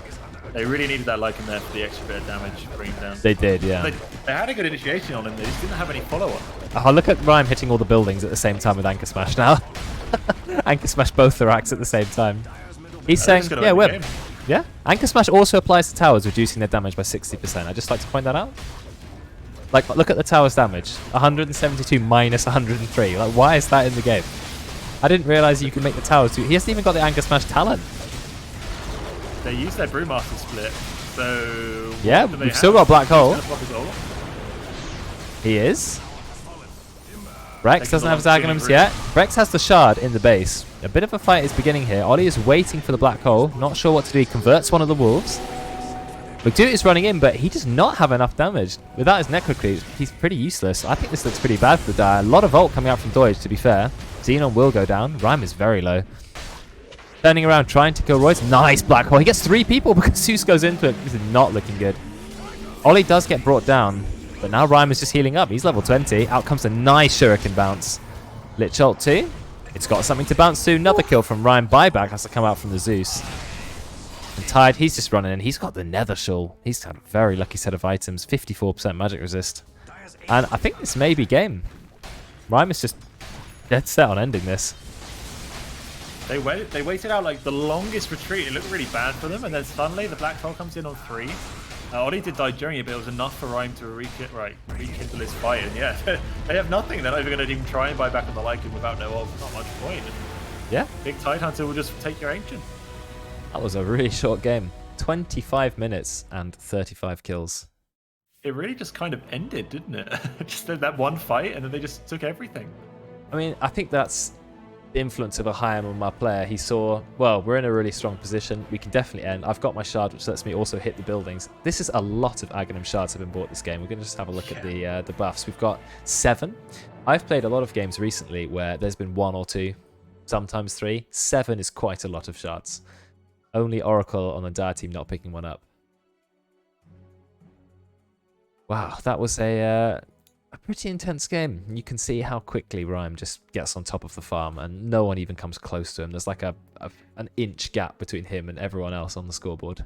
They really needed that Lycan there for the extra bit of damage to bring him down.
They did, yeah.
They had a good initiation on him, they just didn't have any follow-up.
Oh, look at Rhyme hitting all the buildings at the same time with Anchor Smash now. Anchor Smash both the racks at the same time. He's saying, yeah, whip. Yeah, Anchor Smash also applies to towers, reducing their damage by 60%. I'd just like to point that out. Like, look at the tower's damage. 172 minus 103. Like, why is that in the game? I didn't realize you could make the towers do... He hasn't even got the Anchor Smash talent.
They used their Brewmaster split, so...
Yeah, we've still got Black Hole. He is. Rex doesn't have his Aghanims yet. Rex has the shard in the base. A bit of a fight is beginning here. Ollie is waiting for the Black Hole. Not sure what to do. He converts one of the wolves. McDoot is running in, but he does not have enough damage. Without his Necro Creep, he's pretty useless. I think this looks pretty bad for the Dire. A lot of ult coming out from Doige, to be fair. Xenon will go down. Rhyme is very low. Turning around, trying to kill Royce. Nice Black Hole. He gets 3 people because Zeus goes into it. This is not looking good. Ollie does get brought down, but now Rhyme is just healing up. He's level 20. Out comes a nice Shuriken bounce. Lich ult too. It's got something to bounce to. Another kill from Rhyme. Buyback has to come out from the Zeus. And Tide, he's just running in. He's got the Nether Shawl. He's had a very lucky set of items. 54% magic resist. And I think this may be game. Rhyme is just dead set on ending this.
They waited out like the longest retreat. It looked really bad for them. And then suddenly the Black Hole comes in on 3. Ollie did die during it, but it was enough for Rhyme to rekindle his fight. And yeah, they have nothing. They're not even going to even try and buy back on the Lycan without no ult. Not much point. And
yeah.
Big Tide Hunter will just take your Ancient.
That was a really short game. 25 minutes and 35 kills.
It really just kind of ended, didn't it? Just that one fight, and then they just took everything.
I mean, I think that's the influence of a high MMR player. He saw, well, we're in a really strong position. We can definitely end. I've got my shard, which lets me also hit the buildings. This is a lot of Aghanim shards have been bought this game. We're going to just have a look at the buffs. We've got 7. I've played a lot of games recently where there's been 1 or 2, sometimes 3. 7 is quite a lot of shards. Only Oracle on the Dire team not picking one up. Wow, that was a pretty intense game. You can see how quickly Rhyme just gets on top of the farm and no one even comes close to him. There's like an inch gap between him and everyone else on the scoreboard.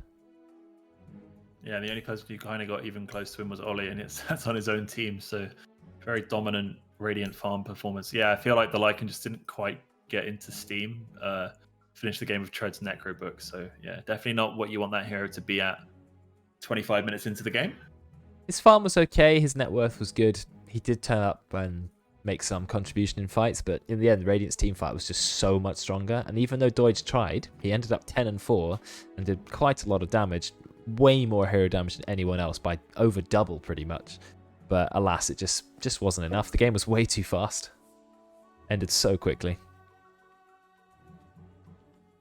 Yeah, the only person who kind of got even close to him was Ollie, and that's on his own team. So very dominant Radiant farm performance. Yeah, I feel like the Lycan just didn't quite get into Steam. Finish the game with Tread's Necro book. So yeah, definitely not what you want that hero to be at 25 minutes into the game.
His farm was okay. His net worth was good. He did turn up and make some contribution in fights, but in the end, Radiant's team fight was just so much stronger. And even though Deutsch tried, he ended up 10-4 and did quite a lot of damage, way more hero damage than anyone else by over double pretty much. But alas, it just wasn't enough. The game was way too fast. Ended so quickly.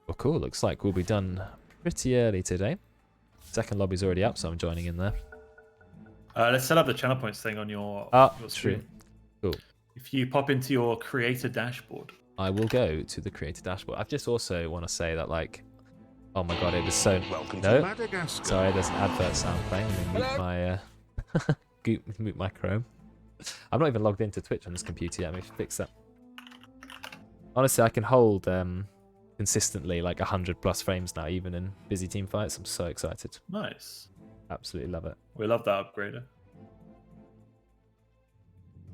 Well, cool. Looks like we'll be done pretty early today. Second lobby's already up, so I'm joining in there.
Let's set up the channel points thing on your stream.
True. Cool.
If you pop into your creator dashboard.
I will go to the creator dashboard. I've just also want to say that, like, oh my god, it was so...
Welcome
no,
to Madagascar.
sorry, there's an advert sound playing. Let me mute my, mute my Chrome. I'm not even logged into Twitch on this computer yet. Let me fix that. Honestly, I can hold consistently like 100+ frames now, even in busy team fights. I'm so excited.
Nice.
Absolutely love it.
We love that upgrader.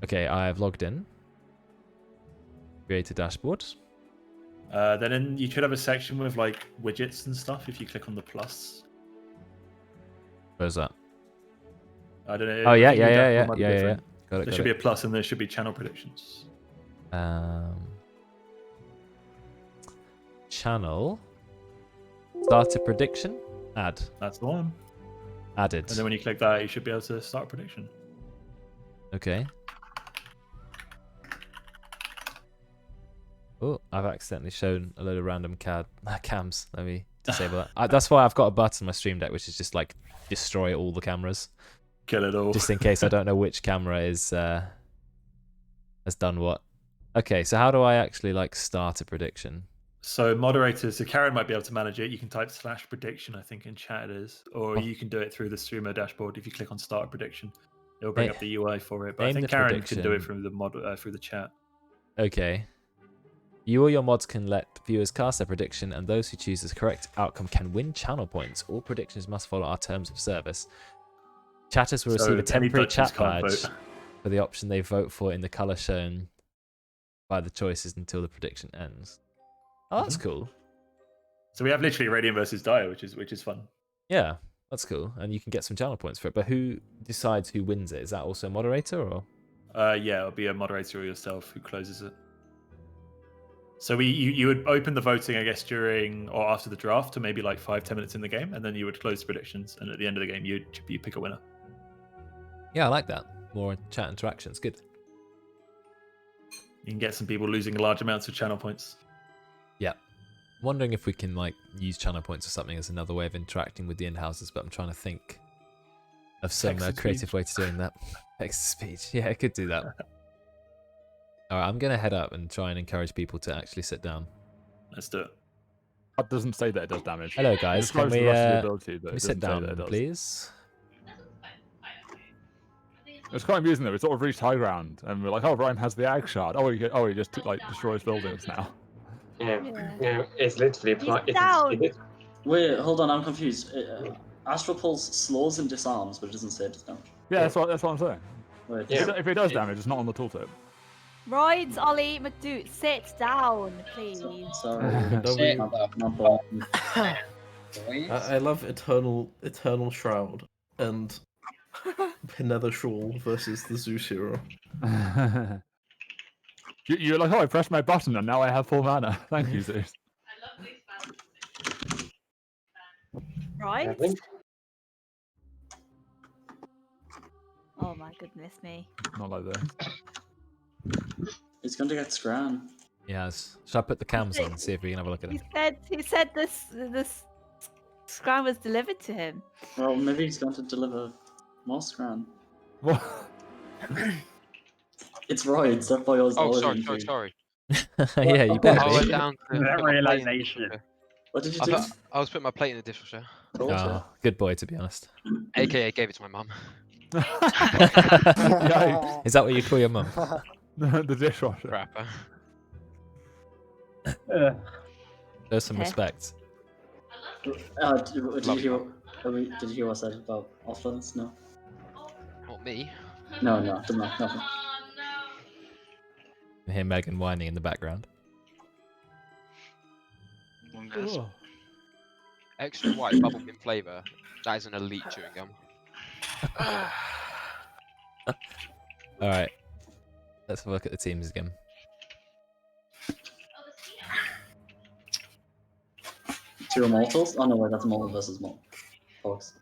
Okay, I've logged in. Creator dashboard.
Then you should have a section with like widgets and stuff if you click on the plus.
Where's that?
I don't know.
Oh, yeah.
Got
There
should be a plus and there should be channel predictions.
Channel. Start a prediction. Add.
That's the one.
Added.
And then when you click that, you should be able to start a prediction.
Okay. Oh, I've accidentally shown a load of random cams. Let me disable that. That's why I've got a button on my Stream Deck, which is just like destroy all the cameras.
Kill it all.
Just in case I don't know which camera is has done what. Okay, so how do I actually like start a prediction?
So moderators, so Karen might be able to manage it. You can type /prediction, I think in chat it is, or you can do it through the streamer dashboard. If you click on start a prediction, it'll bring up the UI for it. But I think Karen can do it from the through the chat.
Okay. You or your mods can let viewers cast their prediction, and those who choose the correct outcome can win channel points. All predictions must follow our terms of service. Chatters will receive a temporary chat badge for the option they vote for in the colour shown by the choices until the prediction ends. Oh, that's cool.
So we have literally Radiant versus Dire, which is fun.
Yeah, that's cool, and you can get some channel points for it. But who decides who wins it? Is that also a moderator, or?
Yeah, it'll be a moderator or yourself who closes it. So you would open the voting, I guess, during or after the draft to maybe like 5-10 minutes in the game, and then you would close the predictions, and at the end of the game, you pick a winner.
Yeah, I like that. More chat interactions. Good.
You can get some people losing large amounts of channel points.
Yeah. I'm wondering if we can like use channel points or something as another way of interacting with the in-houses, but I'm trying to think of some creative way to doing that. Text-to-speech. Yeah, I could do that. Alright, I'm going to head up and try and encourage people to actually sit down.
Let's do it.
That doesn't say that it does damage.
Hello guys, can we,
ability,
can we sit down, please?
It's quite amusing though. We sort of reached high ground, and we're like, "Oh, Ryan has the ag shard. Oh, he just like destroys buildings now."
Yeah, it's literally
Wait, hold on, I'm confused. Astral Pulse slows and disarms, but it doesn't say it does damage.
Yeah, that's what I'm saying.
Wait,
If it does damage, it's not on the tooltip.
Right, Ollie, McDo, sit down, please.
sorry.
Sit.
My bad.
I love Eternal Shroud and Nether Shawl versus the Zeus hero.
You're like, oh, I pressed my button and now I have full mana. Thank you, Zeus.
Right? Oh my goodness me.
Not like this.
It's going to get Scran.
Yes. Should I put the cams on and see if we can have a look at it?
He said this scram was delivered to him.
Well, maybe he's going to deliver more Scran.
What?
It's Roids, that boy was
Sorry.
Yeah, you better
I
be.
went down to
That realization.
What did you do?
I was putting my plate in the dishwasher.
Oh, good boy, to be honest.
AKA gave it to my mum.
Yikes.
Is that what you call your mum?
The dishwasher.
Crapper.
There's some
Okay.
respect.
Did you hear what I said about off-limits? No.
Not me.
No, nothing.
I hear Megan whining in the background.
Oh.
Extra white bubblegum flavour. That is an elite chewing gum.
Alright. Let's have a look at the teams again.
Two Immortals? Oh no, wait, that's Immortal versus Fox.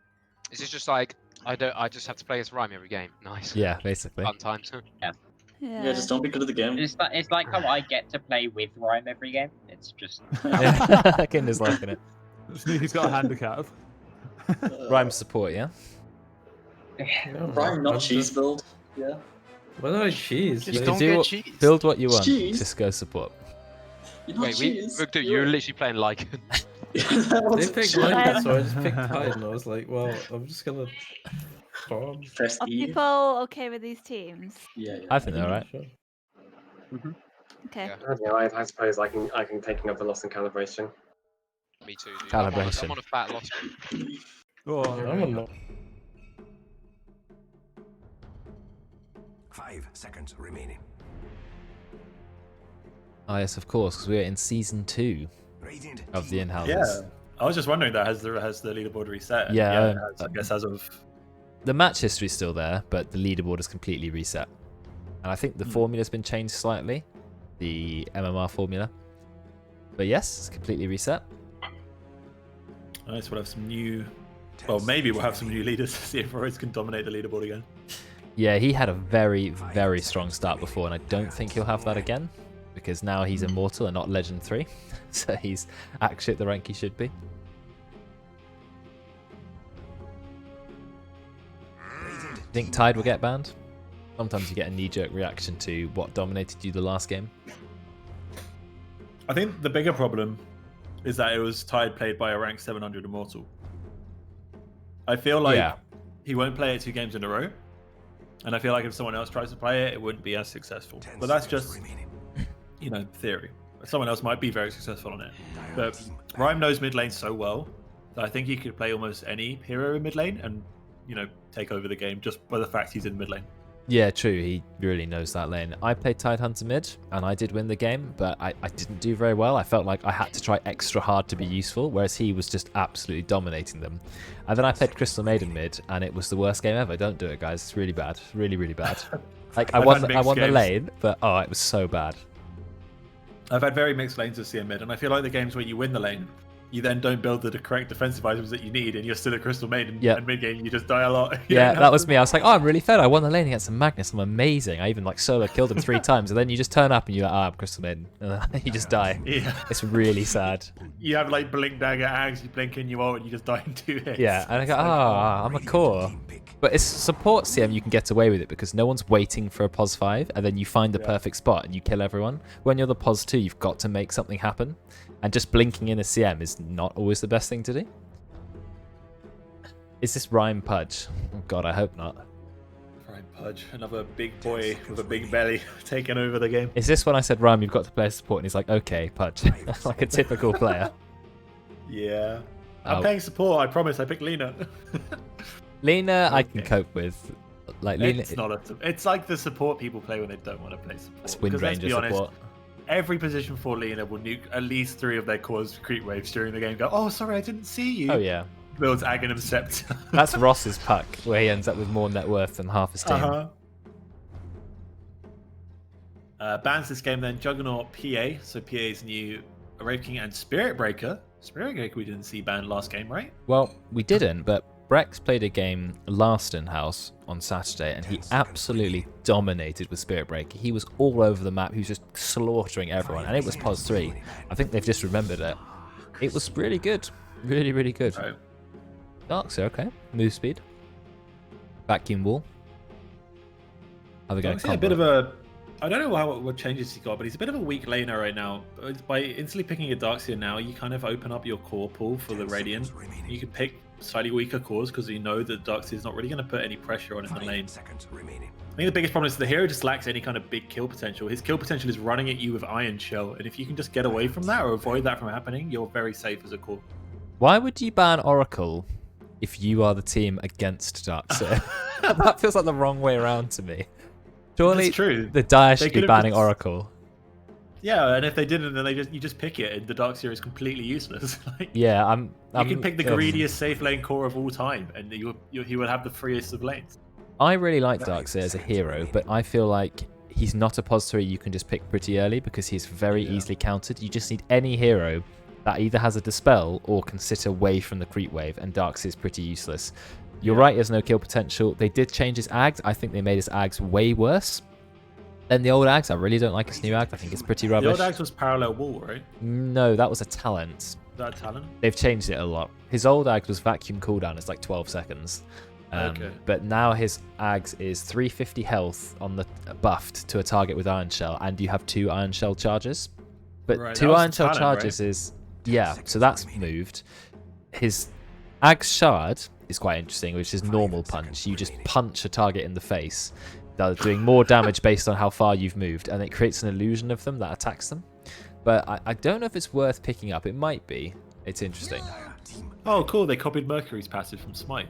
Is this just like I just have to play as Rhyme every game? Nice.
Yeah, basically.
Fun times.
Yeah, just don't be good at the game.
It's like how I get to play with Rhyme every game. It's just
Yeah, Kinder's liking it.
Sneaky's got a handicap.
Rhyme support, yeah?
Rhyme, not cheese build. Yeah.
Why not cheese?
You
Just
can
don't
do
get
what-
cheese.
Build what you want.
Cheese?
Just go support.
You're not
Wait,
cheese.
Mugdu, you're literally playing like.
That
They
was
picked
cheese.
Lycan, so I just picked Tide, and I was like, well, I'm just gonna farm.
Press
Are
E.
people okay with these teams?
Yeah, yeah.
I think they're alright.
Sure.
Okay.
Yeah.
I don't know, I suppose I can taking up the loss in calibration.
Me too. Dude.
Calibration.
I'm on a fat loss.
Oh,
I'm on
5 seconds remaining.
Oh yes, of course, because we're in season 2
Radiant
of the in-house.
Yeah. I was just wondering that has the leaderboard reset?
Yeah,
it has, I guess as of
The match history's still there, but the leaderboard is completely reset. And I think the formula's been changed slightly, the MMR formula. But yes, it's completely reset.
nice. We'll have some new. Well, maybe we'll have some new leaders to see if Royce can dominate the leaderboard again.
Yeah, he had a very, very strong start before, and I don't think he'll have that again, because now he's Immortal and not Legend 3. So he's actually at the rank he should be. Think Tide will get banned? Sometimes you get a knee-jerk reaction to what dominated you the last game.
I think the bigger problem is that it was Tide played by a rank 700 Immortal. I feel like
Yeah.
he won't play it 2 games in a row. And I feel like if someone else tries to play it, it wouldn't be as successful. But that's just, theory. Someone else might be very successful on it. But Rhyme knows mid lane so well that I think he could play almost any hero in mid lane and, take over the game just by the fact he's in mid lane.
Yeah, true. He really knows that lane. I played Tidehunter mid, and I did win the game, but I didn't do very well. I felt like I had to try extra hard to be useful, whereas he was just absolutely dominating them. And then I played Crystal Maiden mid, and it was the worst game ever. Don't do it, guys. It's really bad. Really, really bad. Like, I
I've
won
had
the
mixed games.
lane, but it was so bad.
I've had very mixed lanes of CM mid, and I feel like the games where you win the lane, you then don't build the correct defensive items that you need, and you're still a Crystal Maiden.
Yep.
And mid game, you just die a lot.
Yeah, that was me. I was like, I'm really fed. I won the lane against some Magnus. I'm amazing. I even solo killed him 3 times, and then you just turn up and you're like, I'm Crystal Maiden. And then you just die.
Yeah.
It's really sad.
You have blink dagger ags, you blink in, you ult, and you just die in 2 hits.
Yeah, and I go, I'm a core. But it's support CM, you can get away with it because no one's waiting for a pos 5, and then you find the perfect spot and you kill everyone. When you're the pos 2, you've got to make something happen. And just blinking in a CM is not always the best thing to do. Is this Rhyme Pudge? Oh god, I hope not.
Rhyme Pudge, another big boy with a big belly taking over the game.
Is this when I said, Rhyme, you've got to play support? And he's like, okay, Pudge. Like a typical player.
Yeah. I'm playing support, I promise. I picked Lena.
Lena, I can cope with. Lena,
It's like the support people play when they don't want to play support.
That's Wind
Because let's
Ranger
be honest,
support.
every position for Lena will nuke at least 3 of their cores creep waves during the game. Go, oh, sorry, I didn't see you.
Oh, yeah.
Builds Aghanim Sept.
That's Ross's puck, where he ends up with more net worth than half his team.
Bans this game then Juggernaut PA. So PA's new Rave King and Spirit Breaker. Spirit Breaker we didn't see banned last game, right?
Well, we didn't, but Brex played a game last in-house on Saturday, and he absolutely dominated with Spirit Breaker. He was all over the map. He was just slaughtering everyone, and it was pos 3. I think they've just remembered it. It was really good. Really, really good.
Right.
Darkseer, okay. Move speed. Vacuum wall. How are we going?
A bit of a... I don't know what changes he got, but he's a bit of a weak laner right now. By instantly picking a Darkseer now, you kind of open up your core pool for the Radiant. You can pick slightly weaker cores because you know that Darkseer is not really going to put any pressure on in the lane. I think the biggest problem is the hero just lacks any kind of big kill potential. His kill potential is running at you with Iron Shell, and if you can just get away from that or avoid that from happening, you're very safe as a core.
Why would you ban Oracle if you are the team against Darkseer? That feels like the wrong way around to me. Surely
That's true.
the Dire
They
should be
could've
banning
just-
Oracle.
Yeah, and if they didn't, then you just pick it, and the Darkseer is completely useless.
Yeah,
you can pick the greediest safe lane core of all time, and he will have the freest of lanes.
I really like Darkseer as a hero, but I feel like he's not a pository you can just pick pretty early because he's very easily countered. You just need any hero that either has a Dispel or can sit away from the creep wave, and Darks is pretty useless. You're right, he has no kill potential. They did change his Ags. I think they made his Ags way worse than the old Ags. I really don't like his new Ag. I think it's pretty rubbish.
The old Ags was Parallel Wall, right?
No, that was a talent.
Is that a talent?
They've changed it a lot. His old Ags was Vacuum cooldown. It's like 12 seconds.
Okay.
But now his Ags is 350 health on the buffed to a target with Iron Shell, and you have 2 Iron Shell charges. But
Right,
2
that was
Iron
the
Shell
talent,
charges
right?
is... Yeah, so that's moved. His Ags Shard is quite interesting, which is normal punch. You just punch a target in the face, doing more damage based on how far you've moved, and it creates an illusion of them that attacks them. But I don't know if it's worth picking up. It might be. It's interesting.
Oh, cool. They copied Mercury's passive from Smite.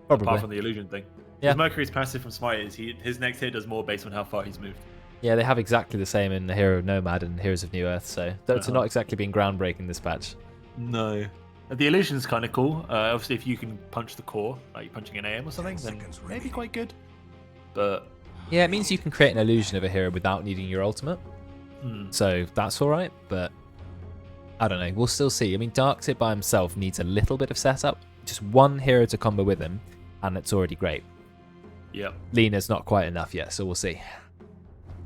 Probably.
Apart from the illusion thing.
Yeah.
Yeah. Mercury's passive from Smite is his next hit does more based on how far he's moved.
Yeah, they have exactly the same in the Hero of Nomad and Heroes of New Earth, so Dota not exactly being groundbreaking this patch.
No. The illusion's kind of cool. Obviously, if you can punch the core, like you're punching an AM or something, then maybe quite good. But
Yeah, it means you can create an illusion of a hero without needing your ultimate. So that's alright, but I don't know. We'll still see. I mean, Darkseid by himself needs a little bit of setup. Just one hero to combo with him, and it's already great.
yeah.
Lena's not quite enough yet, so we'll see.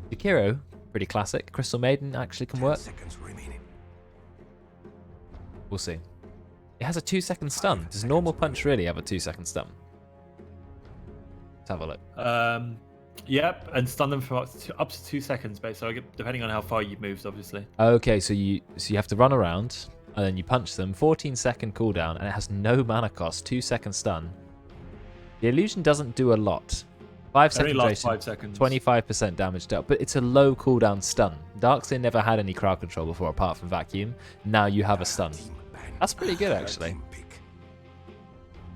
Jakiro, pretty classic. Crystal Maiden actually can work. We'll see. It has a 2-second stun. Does normal punch really have a 2-second stun? Let's have a look.
Yep, and stun them for up to 2 seconds, so depending on how far you've moved, obviously.
Okay, so you have to run around, and then you punch them. 14-second cooldown, and it has no mana cost. 2-second stun. The illusion doesn't do a lot. 5
It only
seconds
lasts
duration,
5 seconds.
25% damage dealt, but it's a low cooldown stun. Darkseid never had any crowd control before apart from Vacuum. Now you have a stun. That's pretty good, actually.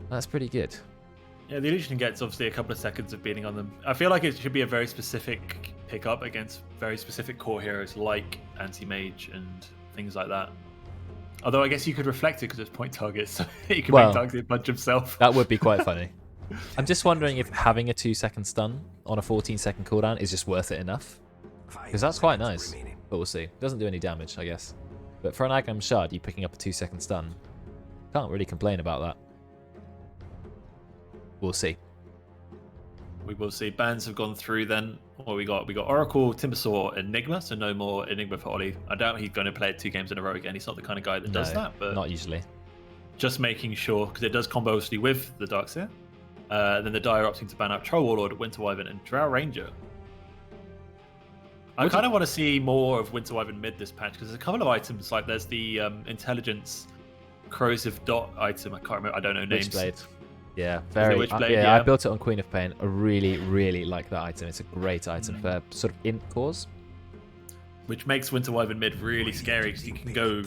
That's pretty good.
Yeah, the illusion gets obviously a couple of seconds of beating on them. I feel like it should be a very specific pickup against very specific core heroes like Anti-Mage and things like that. Although I guess you could reflect it because it's point targets, so you can make Darkseid punch himself.
That would be quite funny. I'm just wondering if having a 2-second stun on a 14-second cooldown is just worth it enough. Because that's quite nice. But we'll see. Doesn't do any damage, I guess. But for an Agam Shard, you picking up a 2-second stun. Can't really complain about that. We'll see.
We will see. Bans have gone through then. What we got? We got Oracle, Timbersaw, Enigma, so no more Enigma for Ollie. I doubt he's going to play it 2 games in a row again. He's not the kind of guy that does that, but
not usually.
Just making sure, because it does combo obviously with the Darkseid. Then the Dire opting to ban out Troll Warlord, Winter Wyvern, and Drow Ranger. I kind of want to see more of Winter Wyvern mid this patch, because there's a couple of items, like there's the Intelligence Corrosive Dot item. I can't remember, I don't know names.
Witchblade. Yeah, very.
Witchblade,
I built it on Queen of Pain. I really, really like that item. It's a great item for sort of int cores.
Which makes Winter Wyvern mid really scary, because you can go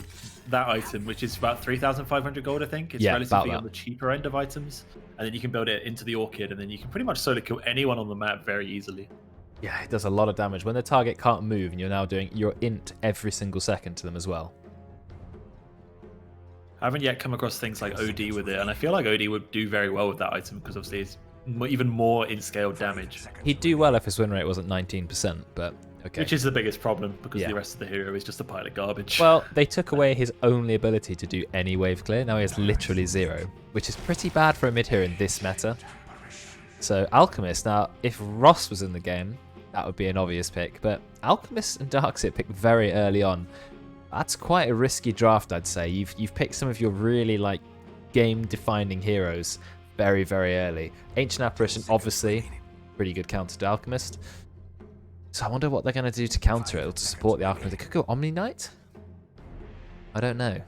that item, which is about 3,500 gold, I think. It's relatively on the cheaper end of items. And then you can build it into the Orchid, and then you can pretty much solo kill anyone on the map very easily.
Yeah, it does a lot of damage. When the target can't move, and you're now doing your int every single second to them as well.
I haven't yet come across things like OD with it, and I feel like OD would do very well with that item, because obviously it's even more in-scale damage.
He'd do well if his win rate wasn't 19%, but okay.
Which is the biggest problem, because the rest of the hero is just a pile of garbage.
Well, they took away his only ability to do any wave clear. Now he has literally 0, which is pretty bad for a mid hero in this meta. So Alchemist, now if Ross was in the game, that would be an obvious pick, but Alchemist and Darkseid picked very early on. That's quite a risky draft, I'd say. You've picked some of your really like game-defining heroes very, very early. Ancient Apparition, obviously, pretty good counter to Alchemist. So I wonder what they're going to do to counter it or to support the Alchemist. They could go Omni Knight? I don't know.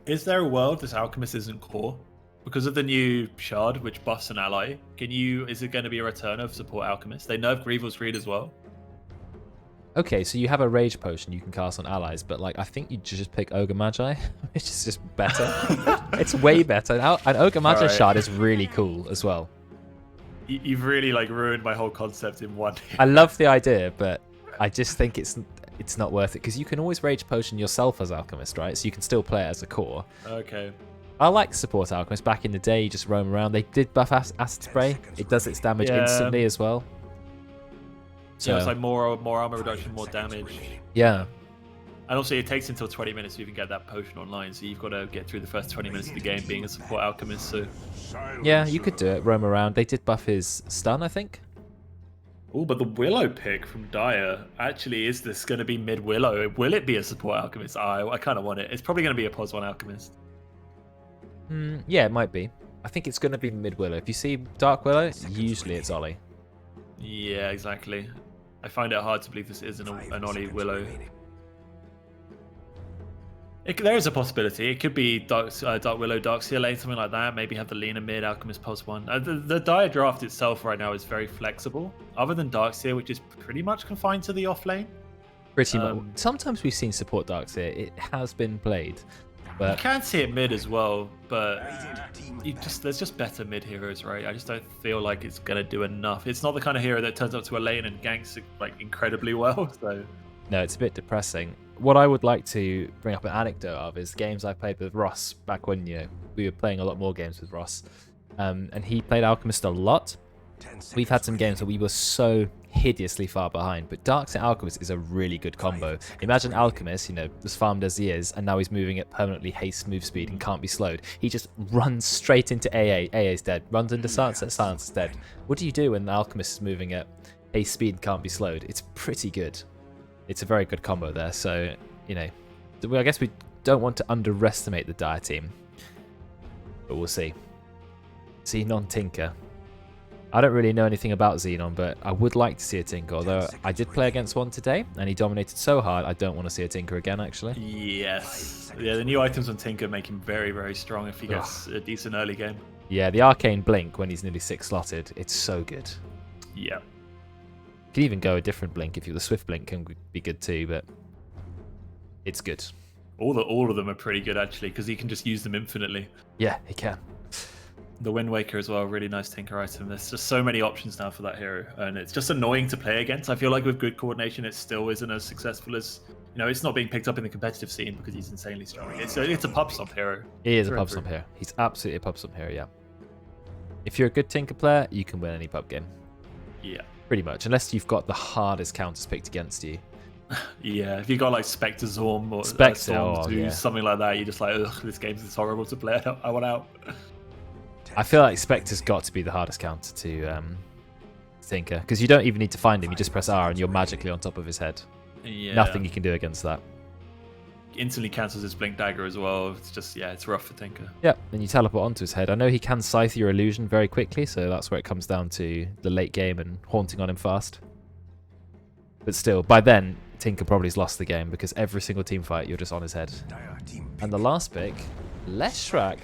Is there a world this Alchemist isn't core? Because of the new Shard, which buffs an ally, is it going to be a return of support Alchemist? They nerfed Grievel's Greed as well.
Okay, so you have a Rage Potion you can cast on allies, but like I think you just pick Ogre Magi, which is just better. It's way better. Now, an Ogre Magi Shard is really cool as well.
You've really like ruined my whole concept in one.
I love the idea, but I just think it's not worth it, because you can always Rage Potion yourself as Alchemist, right? So you can still play it as a core.
Okay.
I like support Alchemist. Back in the day, you just roam around. They did buff Acid Spray. It does its damage instantly as well. So
Yeah, it's like more armor reduction, more damage.
yeah,
And also, it takes until 20 minutes to even get that potion online, so you've got to get through the first 20 minutes of the game being a support alchemist. So,
yeah, you could do it. Roam around. They did buff his stun, I think.
oh, but the Willow pick from Dire actually is this going to be mid Willow? Will it be a support alchemist? I kind of want it. It's probably going to be a pos 1 alchemist.
Yeah, it might be. I think it's going to be mid Willow. If you see Dark Willow, usually it's Ollie.
Yeah, exactly. I find it hard to believe this isn't an Ollie Willow. There is a possibility. It could be Dark Willow, Dark CLA, something like that. Maybe have the Lena mid, Alchemist pos 1. The Dire draft itself right now is very flexible. Other than Darkseer, which is pretty much confined to the off lane.
Pretty much. Sometimes we've seen support Darkseer. It has been played. But
You can see it mid as well, but there's just better mid heroes, right? I just don't feel like it's gonna do enough. It's not the kind of hero that turns up to a lane and ganks like incredibly well. So
no, it's a bit depressing. What I would like to bring up an anecdote of is games I played with Ross back when we were playing a lot more games with Ross, and he played Alchemist a lot. We've had some games where we were so hideously far behind, but Darkseer Alchemist is a really good combo. Imagine Alchemist, as farmed as he is, and now he's moving at permanently haste move speed and can't be slowed. He just runs straight into AA. AA's dead. Runs into Silencer. Silencer's dead. What do you do when the Alchemist is moving at haste speed and can't be slowed? It's pretty good. It's a very good combo there. So, I guess we don't want to underestimate the Dire team, but we'll see. Xenon Tinker. I don't really know anything about Xenon, but I would like to see a Tinker, although I did play against one today, and he dominated so hard, I don't want to see a Tinker again, actually.
yes, yeah, the new items on Tinker make him very, very strong if he gets a decent early game.
Yeah, the Arcane Blink, when he's nearly 6 slotted, it's so good.
Yeah.
You can even go a different Blink if you the Swift Blink can be good too, but it's good.
All of them are pretty good, actually, because he can just use them infinitely.
Yeah, he can.
The Wind Waker as well, really nice Tinker item. There's just so many options now for that hero, and it's just annoying to play against. I feel like with good coordination, it still isn't as successful as, it's not being picked up in the competitive scene because he's insanely strong. It's a pub stomp hero.
He is a pub stomp hero. He's absolutely a pub stomp hero, yeah. If you're a good Tinker player, you can win any pub game.
Yeah.
Pretty much, unless you've got the hardest counters picked against you.
Yeah, if you got like Spectre Zorm or
Spectre,
Zeus, something like that, you're just like, ugh, this game's horrible to play. I want out.
I feel like Spectre's got to be the hardest counter to Tinker, because you don't even need to find him. You just press R and you're magically on top of his head.
Yeah.
Nothing you can do against that.
Instantly cancels his Blink Dagger as well. It's just, it's rough for Tinker.
Yeah, and you teleport onto his head. I know he can scythe your illusion very quickly, so that's where it comes down to the late game and haunting on him fast. But still, by then, Tinker probably's lost the game, because every single team fight, you're just on his head. And the last pick, Leshrac.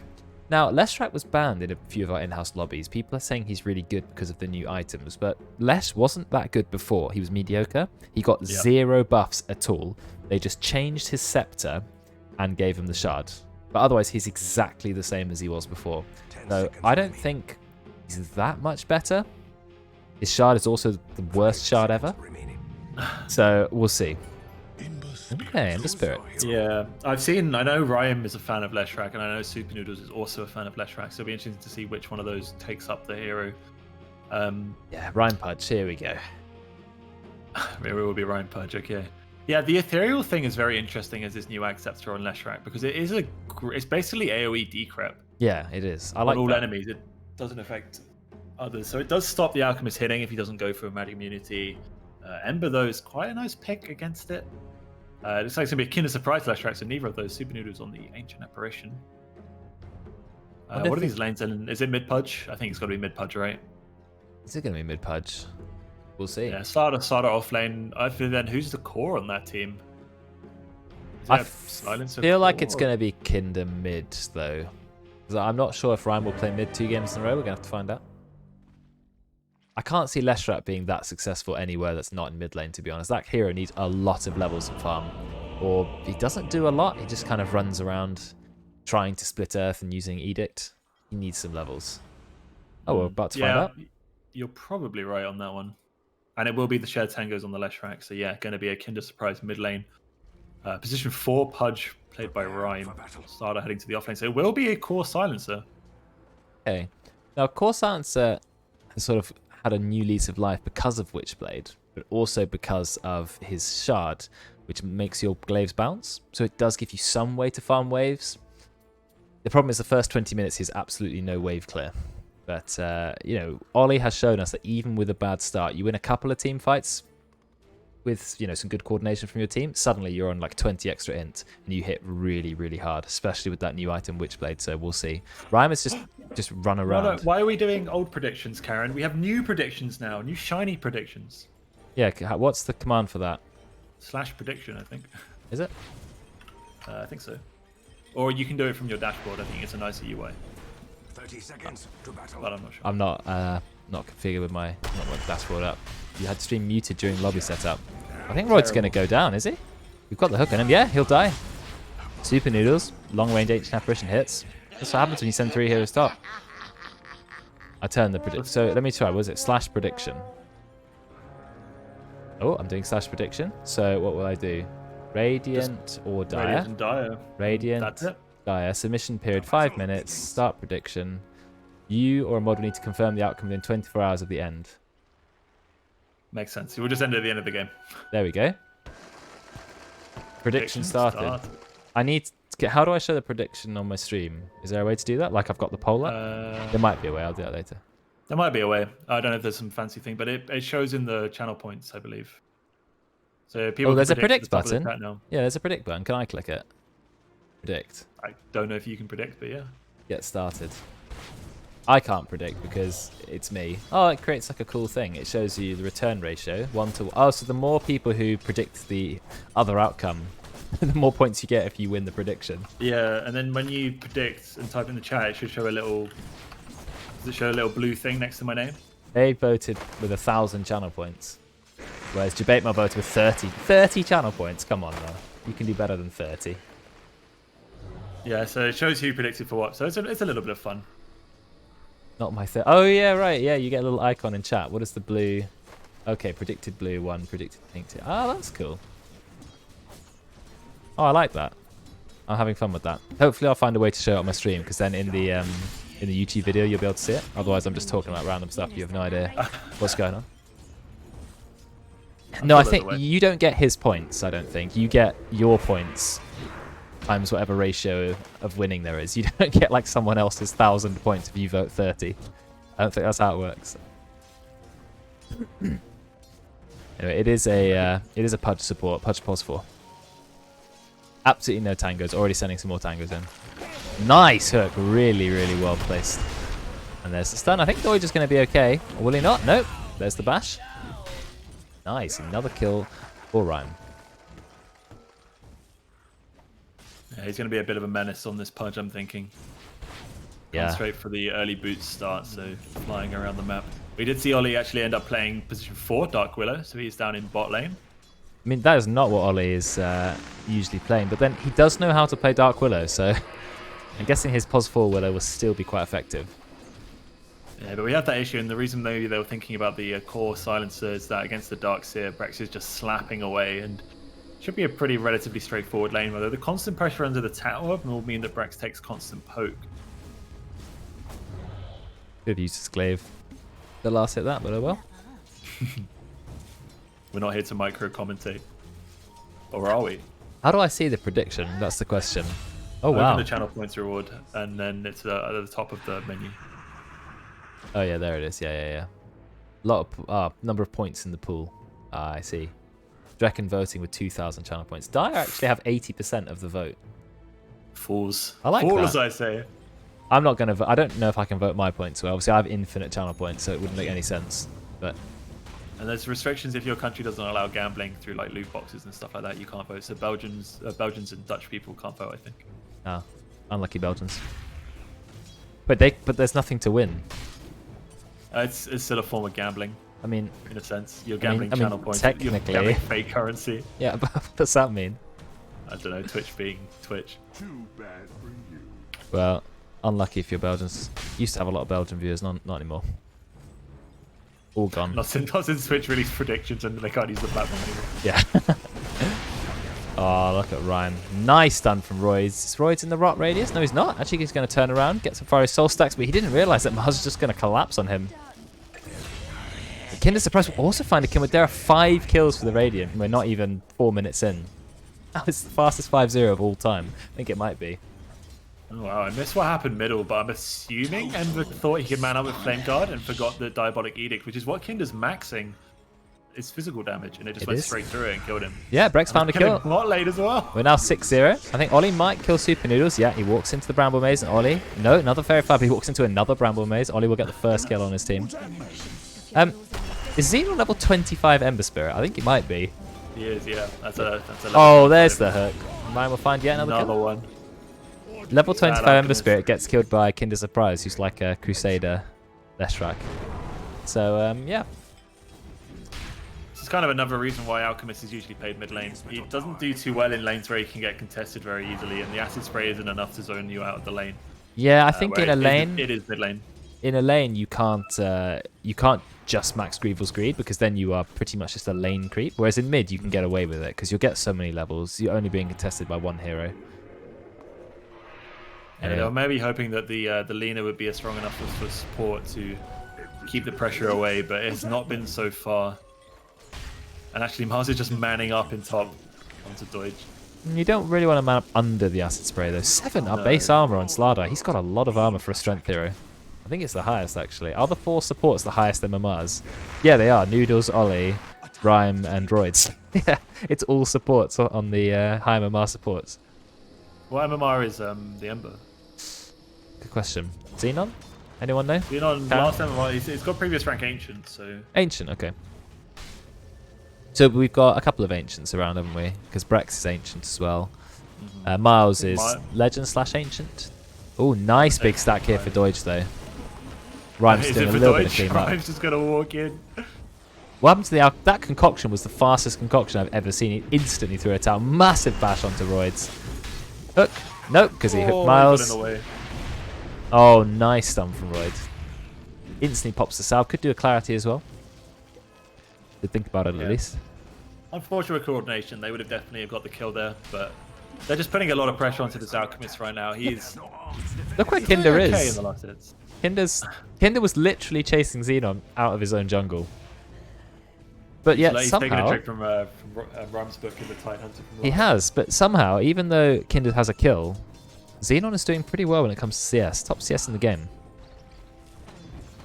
Now, Leshrac was banned in a few of our in-house lobbies. People are saying he's really good because of the new items, but Lesh wasn't that good before. He was mediocre. He got 0 buffs at all. They just changed his scepter and gave him the shard. But otherwise, he's exactly the same as he was before. So I don't think he's that much better. His shard is also the worst shard ever. So we'll see. Okay, Ember Spirit.
Yeah, I know Ryan is a fan of Leshrac, and I know Super Noodles is also a fan of Leshrac, so it'll be interesting to see which one of those takes up the hero.
Yeah, Ryan Pudge, here we go.
Maybe it will be Ryan Pudge, okay. Yeah, the ethereal thing is very interesting as this new Acceptor on Leshrac, because it's basically AoE decrep.
Yeah, it is. I like
all
that.
enemies. It doesn't affect others, so it does stop the Alchemist hitting if he doesn't go for a magic immunity. Ember, though, is quite a nice pick against it. It looks like it's going to be a Kinder Surprise Leshrac, so neither of those Super Noodles on the Ancient Apparition. What are these lanes? And is it mid Pudge? I think it's got to be mid Pudge, right?
Is it going to be mid Pudge? We'll see.
Yeah, starter off lane. Then who's the core on that team?
I feel like it's going to be Kinder mid, though. I'm not sure if Ryan will play mid 2 games in a row. We're going to have to find out. I can't see Leshrac being that successful anywhere that's not in mid lane, to be honest. That hero needs a lot of levels of farm. Or he doesn't do a lot. He just kind of runs around trying to split earth and using Edict. He needs some levels. Oh, we're about to find out.
You're probably right on that one. And it will be the shared tangos on the Leshrac. So yeah, going to be a Kinder Surprise mid lane. Position 4, Pudge, played by Rhyme. Starter heading to the offlane. So it will be a core silencer.
Okay. Now, core silencer has sort of had a new lease of life because of Witchblade. but also because of his shard, which makes your glaives bounce. So it does give you some way to farm waves. The problem is the first 20 minutes is absolutely no wave clear. But, you know, Ollie has shown us that even with a bad start, you win a couple of team fights with, you know, some good coordination from your team. Suddenly you're on like 20 extra int and you hit really, really hard, especially with that new item, Witchblade. So we'll see. Rhyme has just run around.
No, why are we doing old predictions, Karen? We have new predictions now, new shiny predictions.
Yeah, what's the command for that?
/ prediction, I think.
Is it?
I think so. Or you can do it from your dashboard. I think it's a nicer UI.
30 seconds to battle.
But I'm not sure.
I'm not configured with my dashboard up. You had stream muted during lobby setup. I think Royd's going to go down, is he? We've got the hook on him. Yeah, he'll die. Super Noodles, long range ancient apparition hits. That's what happens when you send 3 heroes top. I turned the predict. So let me try. Was it / prediction? Oh, I'm doing / prediction. So what will I do? Radiant or Dire?
Radiant and Dire.
Radiant.
That's it.
Dire. Submission period 5 minutes. Start prediction. You or a mod will need to confirm the outcome within 24 hours of the end.
Makes sense. We'll just end at the end of the game.
There we go. Prediction started. I need to get. How do I show the prediction on my stream? Is there a way to do that? Like I've got the poll up? There might be a way. I'll do that later.
There might be a way. I don't know if there's some fancy thing, but it shows in the channel points, I believe. So people.
Oh, there's a predict
at the top of the
button.
chat now.
Yeah, there's a predict button. Can I click it? Predict.
I don't know if you can predict, but yeah.
Get started. I can't predict because it's me. Oh, it creates like a cool thing. It shows you the return ratio, 1 to 1. Oh, so the more people who predict the other outcome, the more points you get if you win the prediction.
Yeah, and then when you predict and type in the chat, it should show a little. Does it show a little blue thing next to my name?
They voted with 1,000 channel points, whereas Debatemar voted with 30. 30 channel points. Come on, now. You can do better than 30.
Yeah, so it shows who predicted for what. So it's a little bit of fun.
Not my third. Oh yeah, right. Yeah, you get a little icon in chat. What is the blue? Okay, predicted blue 1, predicted pink 2. Oh, that's cool. Oh, I like that. I'm having fun with that. Hopefully, I'll find a way to show it on my stream, because then in the YouTube video you'll be able to see it. Otherwise, I'm just talking about random stuff. You have no idea what's going on. No, I think you don't get his points. I don't think you get your points times whatever ratio of winning there is. You don't get like someone else's 1,000 points if you vote 30. I don't think that's how it works. Anyway, it is a Pudge support, Pudge pos 4. Absolutely no tangos. Already sending some more tangos in. Nice hook, really, really well placed. And there's the stun. I think Doige is going to be okay. Or will he not? Nope. There's the bash. Nice, another kill for Rhyme.
Yeah, he's going to be a bit of a menace on this Pudge, I'm thinking.
Yeah.
Gone straight for the early boot start, so flying around the map. We did see Ollie actually end up playing position 4, Dark Willow, so he's down in bot lane.
I mean, that is not what Ollie is usually playing, but then he does know how to play Dark Willow, so I'm guessing his pos 4 Willow will still be quite effective.
Yeah, but we have that issue, and the reason maybe they were thinking about the core silencer is that against the Darkseer, Brex is just slapping away, and should be a pretty relatively straightforward lane, although the constant pressure under the tower will mean that Brex takes constant poke.
Could have used his glaive the last hit that, but oh well.
We're not here to micro-commentate. Or are we?
How do I see the prediction? That's the question. Oh, wow.
Open the channel points reward, and then it's at the top of the menu.
Oh, yeah, there it is. Yeah. Lot of number of points in the pool. I see. Draken voting with 2,000 channel points. Dire actually have 80% of the vote.
Fools.
I like
Fools,
that.
I say.
I'm not going to vote. I don't know if I can vote my points. Well, obviously, I have infinite channel points, so it wouldn't make any sense. But
And there's restrictions if your country doesn't allow gambling through like loot boxes and stuff like that. You can't vote. So Belgians and Dutch people can't vote, I think.
ah, unlucky Belgians. But there's nothing to win.
It's still a form of gambling.
I mean,
in a sense, you're gambling
I mean,
channel points.
technically,
you're gambling fake currency.
Yeah, but what does that mean?
I don't know. Twitch being Twitch.
Too bad for you.
Well, unlucky if you're Belgians. Used to have a lot of Belgian viewers, not anymore. All gone.
Not since Twitch released predictions and they can't use the platform anymore.
Yeah. Oh, look at Ryan. Nice stun from Royds. Is Royds in the rot radius? No, he's not. Actually, he's going to turn around, get some fire soul stacks, but he didn't realize that Mars was just going to collapse on him. Kinder Surprise will also find a kill. There are 5 kills for the Radiant, and we're not even 4 minutes in. That was the fastest 5-0 of all time. I think it might be.
Oh, wow, I missed what happened middle, but I'm assuming Enver thought he could man up with Flame Guard and forgot the Diabolic Edict, which is what Kinder's maxing. It's physical damage, and it just went straight through it and killed him.
Yeah, Brex found a kill.
Not late as well.
We're now 6-0. I think Ollie might kill Super Noodles. Yeah, he walks into the Bramble Maze, and Ollie... No, another Fairy Flower, but he walks into another Bramble Maze. Ollie will get the first kill on his team. Is Xenon level 25 Ember Spirit? I think he might be.
He is, yeah. That's a
Oh, there's the hook. Ryan will find yet another kill.
one.
Level 25 Ember Spirit gets killed by Kinder Surprise, who's like a Crusader Leshrac. So, yeah.
This is kind of another reason why Alchemist is usually played mid lane. He doesn't do too well in lanes where he can get contested very easily, and the Acid Spray isn't enough to zone you out of the lane.
Yeah, I think in a lane...
It is mid lane.
In a lane, you can't just max Grievel's Greed, because then you are pretty much just a lane creep. Whereas in mid, you can get away with it, because you'll get so many levels. You're only being contested by one hero.
Yeah, they were maybe hoping that the Lina would be a strong enough for support to keep the pressure away, but it's not been so far. And actually, Mars is just manning up in top onto Deutsch.
You don't really want to man up under the Acid Spray, though. 7 are base armor on Slardar. He's got a lot of armor for a strength hero. I think it's the highest, actually. Are the 4 supports the highest MMRs? Yeah, they are. Noodles, Ollie, Rhyme, and Droids. Yeah, it's all supports on the high MMR supports.
What MMR is the Ember?
Good question. Xenon? Anyone know?
Xenon, last MMR, it's got previous rank Ancient, so...
Ancient, okay. So we've got a couple of Ancients around, haven't we? Because Brex is Ancient as well. Miles is Legend/Ancient. Oh, nice big stack here for Deutsch, though. Rhyme's doing a little bit of clean up.
Rhyme's just going to walk in.
What happened to the... That concoction was the fastest concoction I've ever seen. He instantly threw it out. Massive bash onto Roids. Hook. Nope, because he hooked Miles. Oh, nice stun from Roids. Instantly pops the salve. Could do a Clarity as well. Did think about it at least.
Unfortunate coordination. They would have definitely got the kill there, but they're just putting a lot of pressure onto this Alchemist right now. He's...
Look where Kinder
okay
is.
in the last hits.
Kinder was literally chasing Xenon out of his own jungle. But yet
he's
somehow...
taken a trick from Rhyme's book in the Tide Hunter.
He has, but somehow, even though Kinder has a kill, Xenon is doing pretty well when it comes to CS. Top CS in the game.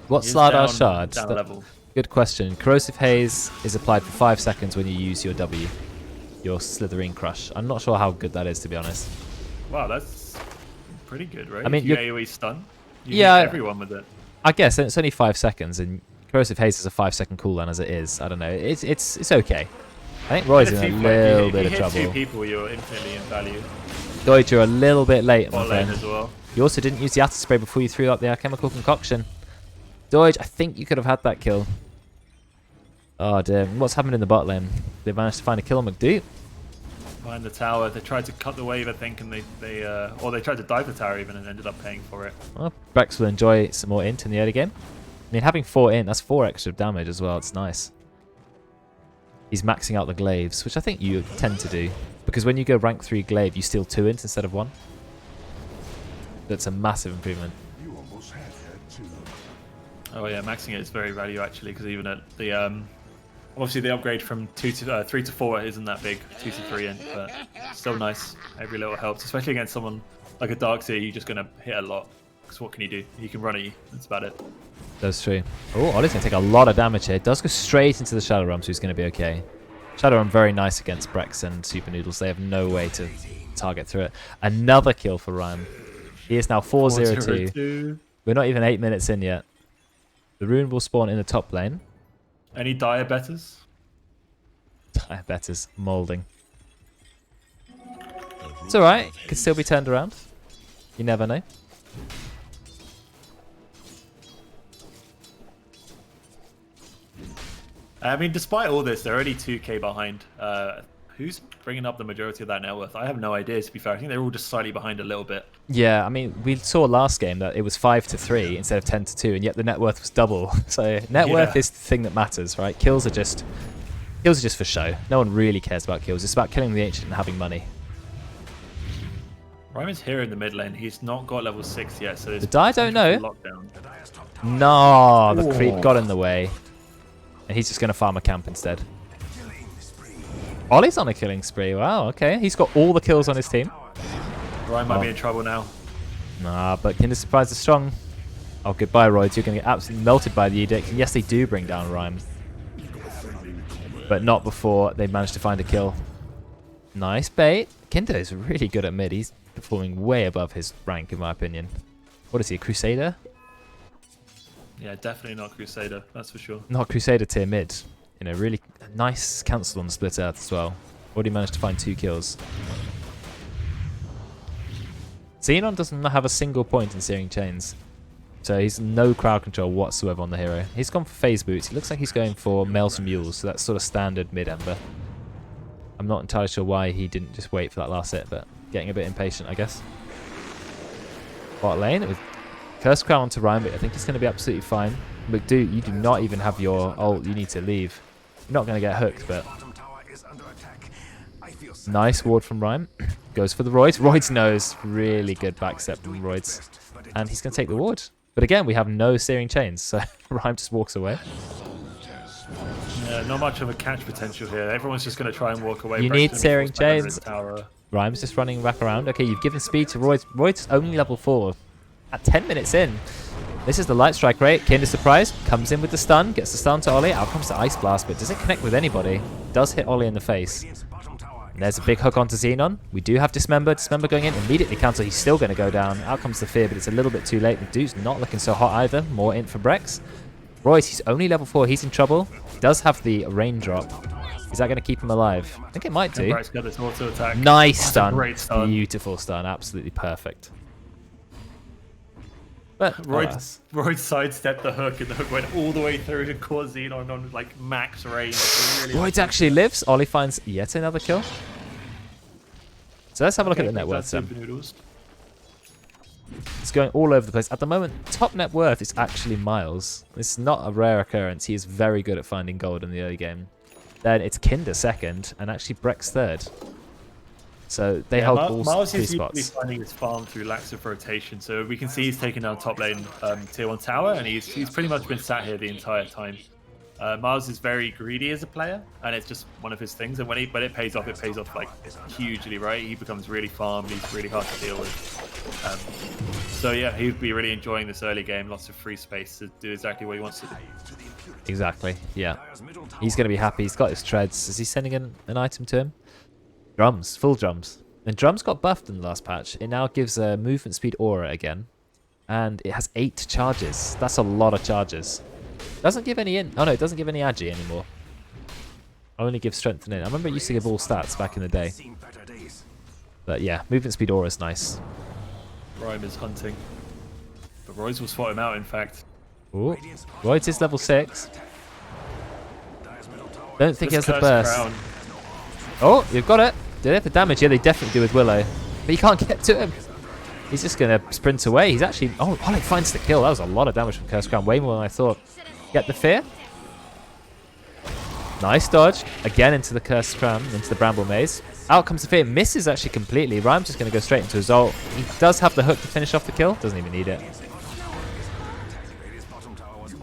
What's Slardar's shard?
Down a level.
Good question. Corrosive Haze is applied for 5 seconds when you use your W. Your Slitherine Crush. I'm not sure how good that is, to be honest.
Wow, that's pretty good, right?
I mean,
if you AoE stun, you
yeah,
hit everyone with it.
I guess it's only 5 seconds, and Corrosive Haze is a 5-second cooldown as it is. I don't know. It's okay. I think Roy's in a little bit of trouble.
If you hit 2 people, you're infinitely in value.
Deutsch, you're a little bit late, my
Bot lane
friend.
as well.
You also didn't use the Acid Spray before you threw out the alchemical concoction. Deutsch, I think you could have had that kill. Oh dear, what's happened in the bot lane? They managed to find a kill on McDo.
Behind the tower, they tried to cut the wave, I think, and they tried to dive the tower even and ended up paying for it.
Well, Brex will enjoy some more int in the early game. I mean, having 4 int, that's 4 extra damage as well. It's nice. He's maxing out the glaives, which I think you tend to do. Because when you go rank 3 glaive, you steal 2 int instead of 1. That's a massive improvement.
You almost had that too.
Oh yeah, maxing it is very value actually, because even at the obviously the upgrade from 3 to 4 isn't that big, 2 to 3 int, but still nice. Every little helps, especially against someone like a Darkseer. You're just gonna hit a lot. Because what can you do? He can run at you. That's about it.
That's true. Oh, Ollie's going to take a lot of damage here. It does go straight into the Shadow Realm, so he's going to be okay. Shadow Realm very nice against Brex and Super Noodles. They have no way to target through it. Another kill for Rhyme. He is now 4-0-2. We're not even 8 minutes in yet. The rune will spawn in the top lane.
Any diabetes?
Diabetes. Moulding. It's alright. Could still be turned around. You never know.
I mean, despite all this, they're only 2k behind. Who's bringing up the majority of that net worth? I have no idea, to be fair. I think they're all just slightly behind a little bit.
Yeah, I mean, we saw last game that it was 5-3 instead of 10-2, and yet the net worth was double. So net worth is the thing that matters, right? Kills are just for show. No one really cares about kills. It's about killing the ancient and having money.
Rhyme is here in the mid lane. He's not got level 6 yet, so
the die don't know.
Lockdown.
No, the creep got in the way. And he's just going to farm a camp instead. Ollie's on a killing spree. Wow, okay. He's got all the kills on his team.
Ryan might be in trouble now.
Nah, but Kinder Surprise is strong. Oh, goodbye, Roids. You're going to get absolutely melted by the Edict. And yes, they do bring down Rhyme. But not before they manage to find a kill. Nice bait. Kinder is really good at mid. He's performing way above his rank, in my opinion. What is he, a Crusader?
Yeah, definitely not Crusader. That's for sure.
Not Crusader tier mid. You know, really nice cancel on Split Earth as well. Already managed to find 2 kills. Xenon doesn't have a single point in Searing Chains. So he's no crowd control whatsoever on the hero. He's gone for phase boots. He looks like he's going for Maelstrom Mules, so that's sort of standard mid-ember. I'm not entirely sure why he didn't just wait for that last hit, but getting a bit impatient, I guess. Bot lane with Curse Crown onto Ryan, but I think he's going to be absolutely fine. McDo, you do not even have your ult. You need to leave. You're not going to get hooked, but... Nice ward from Rhyme. Goes for the Roids. Roids knows. Really good backstep from Roids. And he's going to take the ward. But again, we have no Searing Chains, so Rhyme just walks away.
Yeah, not much of a catch potential here. Everyone's just going to try and walk away.
You need Searing Chains.
Tower.
Rhyme's just running back around. Okay, you've given speed to Roids. Roids is only level 4. At 10 minutes in. This is the light strike rate. Kinder Surprise comes in with the stun. Gets the stun to Ollie. Out comes the Ice Blast, but does it connect with anybody? Does hit Ollie in the face. And there's a big hook onto Xenon. We do have Dismember. Dismember going in. Immediately cancel. He's still going to go down. Out comes the Fear, but it's a little bit too late. The dude's not looking so hot either. More int for Brex. Royce, he's only level 4. He's in trouble. He does have the raindrop. Is that going to keep him alive? I think it might do.
Brex got this auto attack.
Nice stun.
Great stun.
Beautiful stun. Absolutely perfect. But
Royd sidestepped the hook, and the hook went all the way through to cause Xenon on like max range. Really
Royd actually lives. Ollie finds yet another kill. So let's have a look at the net worth then. It's going all over the place. At the moment, top net worth is actually Miles. This is not a rare occurrence. He is very good at finding gold in the early game. Then it's Kinder second, and actually Brex third. So they hold all
Miles
three
is usually
spots.
finding his farm through lax of rotation. So we can see he's taken down top lane tier 1 tower, and he's pretty much been sat here the entire time. Miles is very greedy as a player, and it's just one of his things. And when it pays off like hugely, right? He becomes really farmed. He's really hard to deal with. So yeah, he'd be really enjoying this early game. Lots of free space to do exactly what he wants to do.
Exactly. Yeah, he's going to be happy. He's got his treads. Is he sending an item to him? Drums, full drums. And drums got buffed in the last patch. It now gives a movement speed aura again, and it has 8 charges. That's a lot of charges. Doesn't give any in. Oh no, it doesn't give any agi anymore. Only gives strength and in. I remember it used to give all stats back in the day. But yeah, movement speed aura is nice.
Rhyme is hunting, but Royce will spot him out. In fact.
Ooh, Royce is level 6. Don't think he has the burst.
Crown.
Oh, you've got it. Do they have the damage? Yeah, they definitely do with Willow. But you can't get to him. He's just going to sprint away. He's actually... Oh, Ollie finds the kill. That was a lot of damage from Curse Crown. Way more than I thought. Get the fear. Nice dodge. Again into the Curse Crown, into the Bramble Maze. Out comes the fear. Misses actually completely. Rhyme's just going to go straight into his ult. He does have the hook to finish off the kill. Doesn't even need it.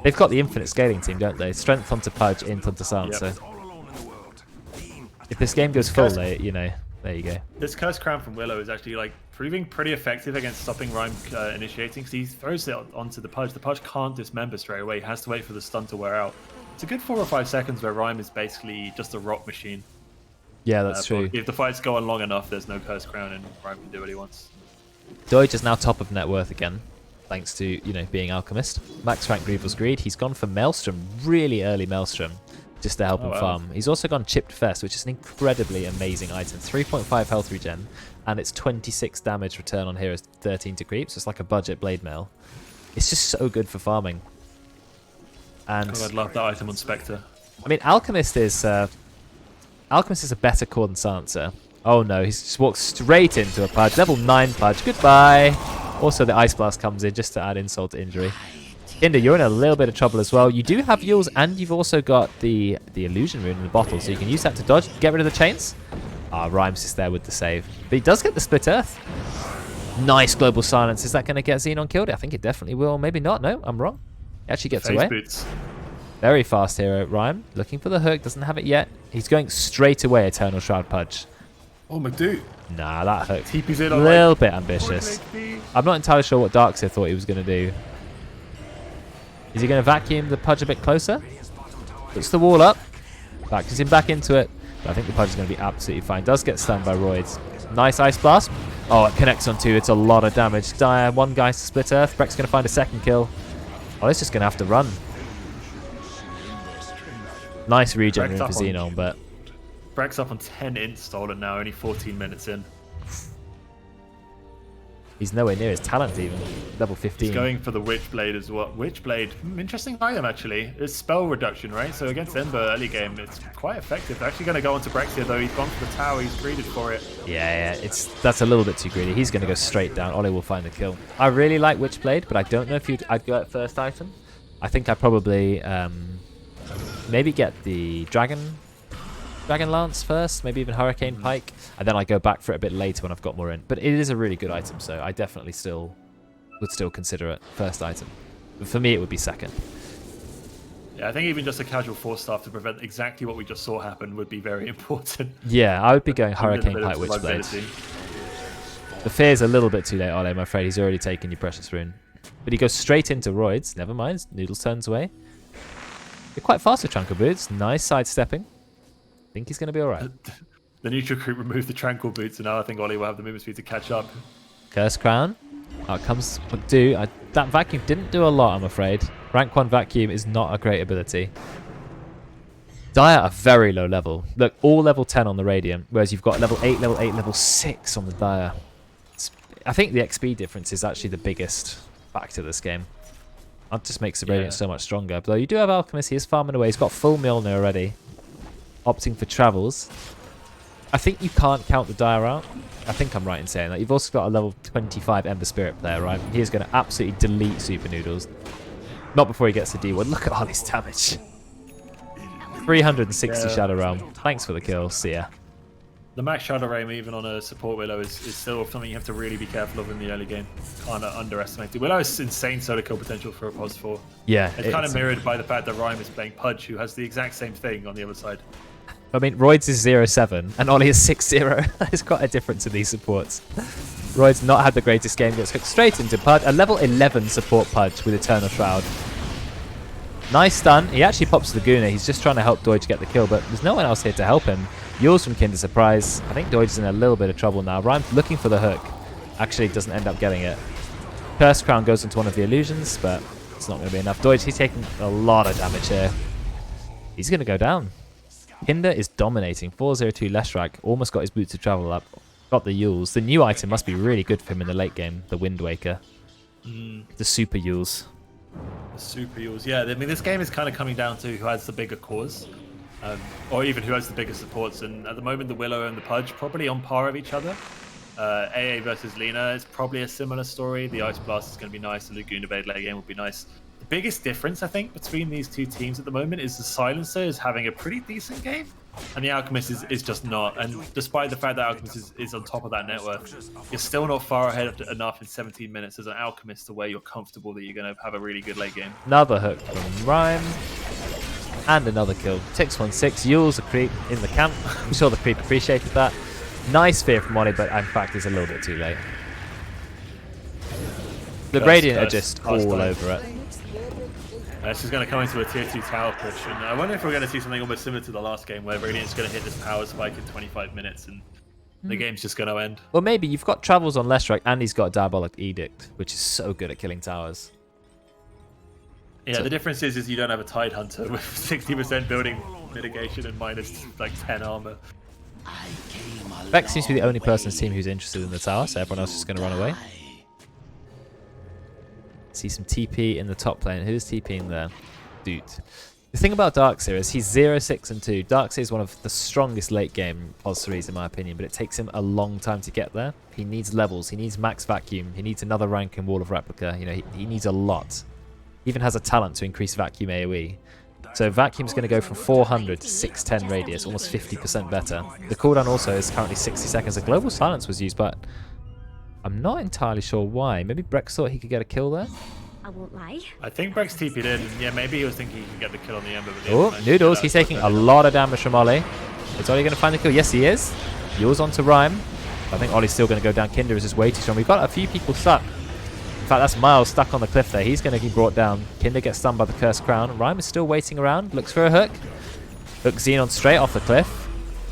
They've got the infinite scaling team, don't they? Strength onto Pudge, int onto Sam.
Yep.
So if this game goes full, you know, there you go.
This Curse Crown from Willow is actually like proving pretty effective against stopping Rhyme initiating, because he throws it onto the Pudge. The Pudge can't dismember straight away. He has to wait for the stun to wear out. It's a good 4 or 5 seconds where Rhyme is basically just a rock machine.
Yeah, that's true.
If the fights go on long enough, there's no Curse Crown, and Rhyme can do what he wants.
Deutsch is now top of net worth again, thanks to, you know, being Alchemist. Max rank Grievel's Greed. He's gone for Maelstrom, really early Maelstrom, just to help him farm. He's also gone Chipped Fest, which is an incredibly amazing item. 3.5 health regen, and it's 26 damage return on heroes, 13 to creep, so it's like a budget blade mail. It's just so good for farming. And
God, I'd love that item on Spectre.
I mean, Alchemist is a better core than Sansa. Oh no, he's just walked straight into a Pudge. Level 9 Pudge, goodbye! Also, the Ice Blast comes in just to add insult to injury. Kinder, you're in a little bit of trouble as well. You do have Yules, and you've also got the Illusion Rune in the bottle, so you can use that to dodge, get rid of the chains. Rhymes is there with the save. But he does get the Split Earth. Nice Global Silence. Is that going to get Xenon killed? I think it definitely will. Maybe not. No, I'm wrong. He actually gets
Phase
away.
boots.
Very fast hero. Rhyme looking for the hook. Doesn't have it yet. He's going straight away Eternal Shroud Pudge.
Oh, McDo.
Nah, that hook.
TP's in
A
on
little
like
bit ambitious. I'm not entirely sure what Darkseer thought he was going to do. Is he going to vacuum the Pudge a bit closer? Puts the wall up. Vacuums him back into it. But I think the Pudge is going to be absolutely fine. Does get stunned by Roids. Nice Ice Blast. Oh, it connects on 2. It's a lot of damage. Dire, one guy to split Earth. Breck's going to find a second kill. Oh, it's just going to have to run. Nice regen room for Xenon, but...
Breck's up on 10 install and now only 14 minutes in.
He's nowhere near his talent even. Level 15.
He's going for the Witchblade as well. Witchblade, interesting item actually. It's spell reduction, right? So against Ember early game, it's quite effective. They're actually going to go onto Breck here though. He's gone for the tower. He's greeted for it.
Yeah, that's a little bit too greedy. He's going to go straight down. Ollie will find the kill. I really like Witchblade, but I don't know if I'd go at first item. I think I probably maybe get the Dragon Lance first, maybe even Hurricane Pike, and then I go back for it a bit later when I've got more in. But it is a really good item, so I definitely would still consider it first item. But for me, it would be second.
Yeah, I think even just a casual force staff to prevent exactly what we just saw happen would be very important.
Yeah, I would be going Hurricane Pike Witchblade. The fear's a little bit too late, Ollie, I'm afraid. He's already taken your precious rune. But he goes straight into Roids. Never mind, Noodles turns away. They're quite fast with Tranquil Boots. Nice sidestepping. I think he's going to be alright.
The neutral creep removed the Tranquil Boots, and now I think Ollie will have the movement speed to catch up.
Curse Crown. Out comes McDo. That vacuum didn't do a lot, I'm afraid. Rank 1 vacuum is not a great ability. Dire are very low level. Look, all level 10 on the Radiant, whereas you've got level 8, level 6 on the Dire. I think the XP difference is actually the biggest factor this game. That just makes the Radiant so much stronger. But you do have Alchemist. He is farming away. He's got full Mjolnir already. Opting for Travels. I think you can't count the Dire out. I think I'm right in saying that. You've also got a level 25 Ember Spirit player, right? He is going to absolutely delete Super Noodles. Not before he gets to D1. Look at all his damage. 360 Shadow Realm. Thanks for the kill. See ya.
The max Shadow Realm, even on a support Willow, is still something you have to really be careful of in the early game. Can't underestimate it. Willow has insane solo kill potential for a pos 4.
Yeah.
It's kind of mirrored by the fact that Rhyme is playing Pudge, who has the exact same thing on the other side.
I mean, Roids is 0-7 and Ollie is 6-0. There's quite a difference in these supports. Roids not had the greatest game. Gets hooked straight into Pudge. A level 11 support Pudge with Eternal Shroud. Nice stun. He actually pops the Guna. He's just trying to help Doige get the kill, but there's no one else here to help him. Yours from Kinder Surprise. I think Doige is in a little bit of trouble now. Rhyme's looking for the hook. Actually doesn't end up getting it. Curse Crown goes into one of the illusions, but it's not going to be enough. Doige, he's taking a lot of damage here. He's going to go down. Kinder is dominating. 402 Leshrac. Almost got his Boots of Travel up. Got the Yules. The new item must be really good for him in the late game. The Wind Waker. The Super Yules.
The Super Yules. Yeah, I mean, this game is kind of coming down to who has the bigger cores. Or even who has the bigger supports. And at the moment, the Willow and the Pudge probably on par of each other. AA versus Lina is probably a similar story. The Ice Blast is going to be nice. The Laguna Blade late game will be nice. The biggest difference, I think, between these two teams at the moment is the Silencer is having a pretty decent game, and the Alchemist is just not. And despite the fact that Alchemist is on top of that net worth, you're still not far ahead enough in 17 minutes as an Alchemist to where you're comfortable that you're going to have a really good late game.
Another hook from Rhyme. And another kill. 616. Yule's a creep in the camp. I'm sure the creep appreciated that. Nice fear from Ollie, but in fact it's a little bit too late. The Radiant are just all over it.
This is going to come into a tier 2 tower push, and I wonder if we're going to see something almost similar to the last game where Radiant's going to hit this power spike in 25 minutes and the game's just going to end.
Well, maybe. You've got Travels on Leshrac and he's got Diabolic Edict, which is so good at killing towers.
Yeah, the difference is you don't have a Tide Hunter with 60% building mitigation and minus like 10 armor.
Vex seems to be the only person in the team who's interested in the tower, so everyone else is going to run away. See some TP in the top lane. Who's TPing there? Dude. The thing about Darkseer is he's 0-6 and 2. Darkseer is one of the strongest late game pos 3s in my opinion, but it takes him a long time to get there. He needs levels. He needs max vacuum. He needs another rank in Wall of Replica. You know, he needs a lot. He even has a talent to increase vacuum AoE. So vacuum's going to go from 400 to 610 radius, almost 50% better. The cooldown also is currently 60 seconds. A global silence was used, but I'm not entirely sure why. Maybe Breck thought he could get a kill there?
I won't lie.
I think Brex TP'd in, and yeah, maybe he was thinking he could get the kill on the Ember. But
Oh, Noodles, he's taking a lot of damage from Ollie. Is Ollie going to find the kill? Yes, he is. Yours onto Rhyme. I think Ollie's still going to go down. Kinder is just way too strong. We've got a few people stuck. In fact, that's Miles stuck on the cliff there. He's going to be brought down. Kinder gets stunned by the Cursed Crown. Rhyme is still waiting around. Looks for a hook. Hooks Xenon straight off the cliff.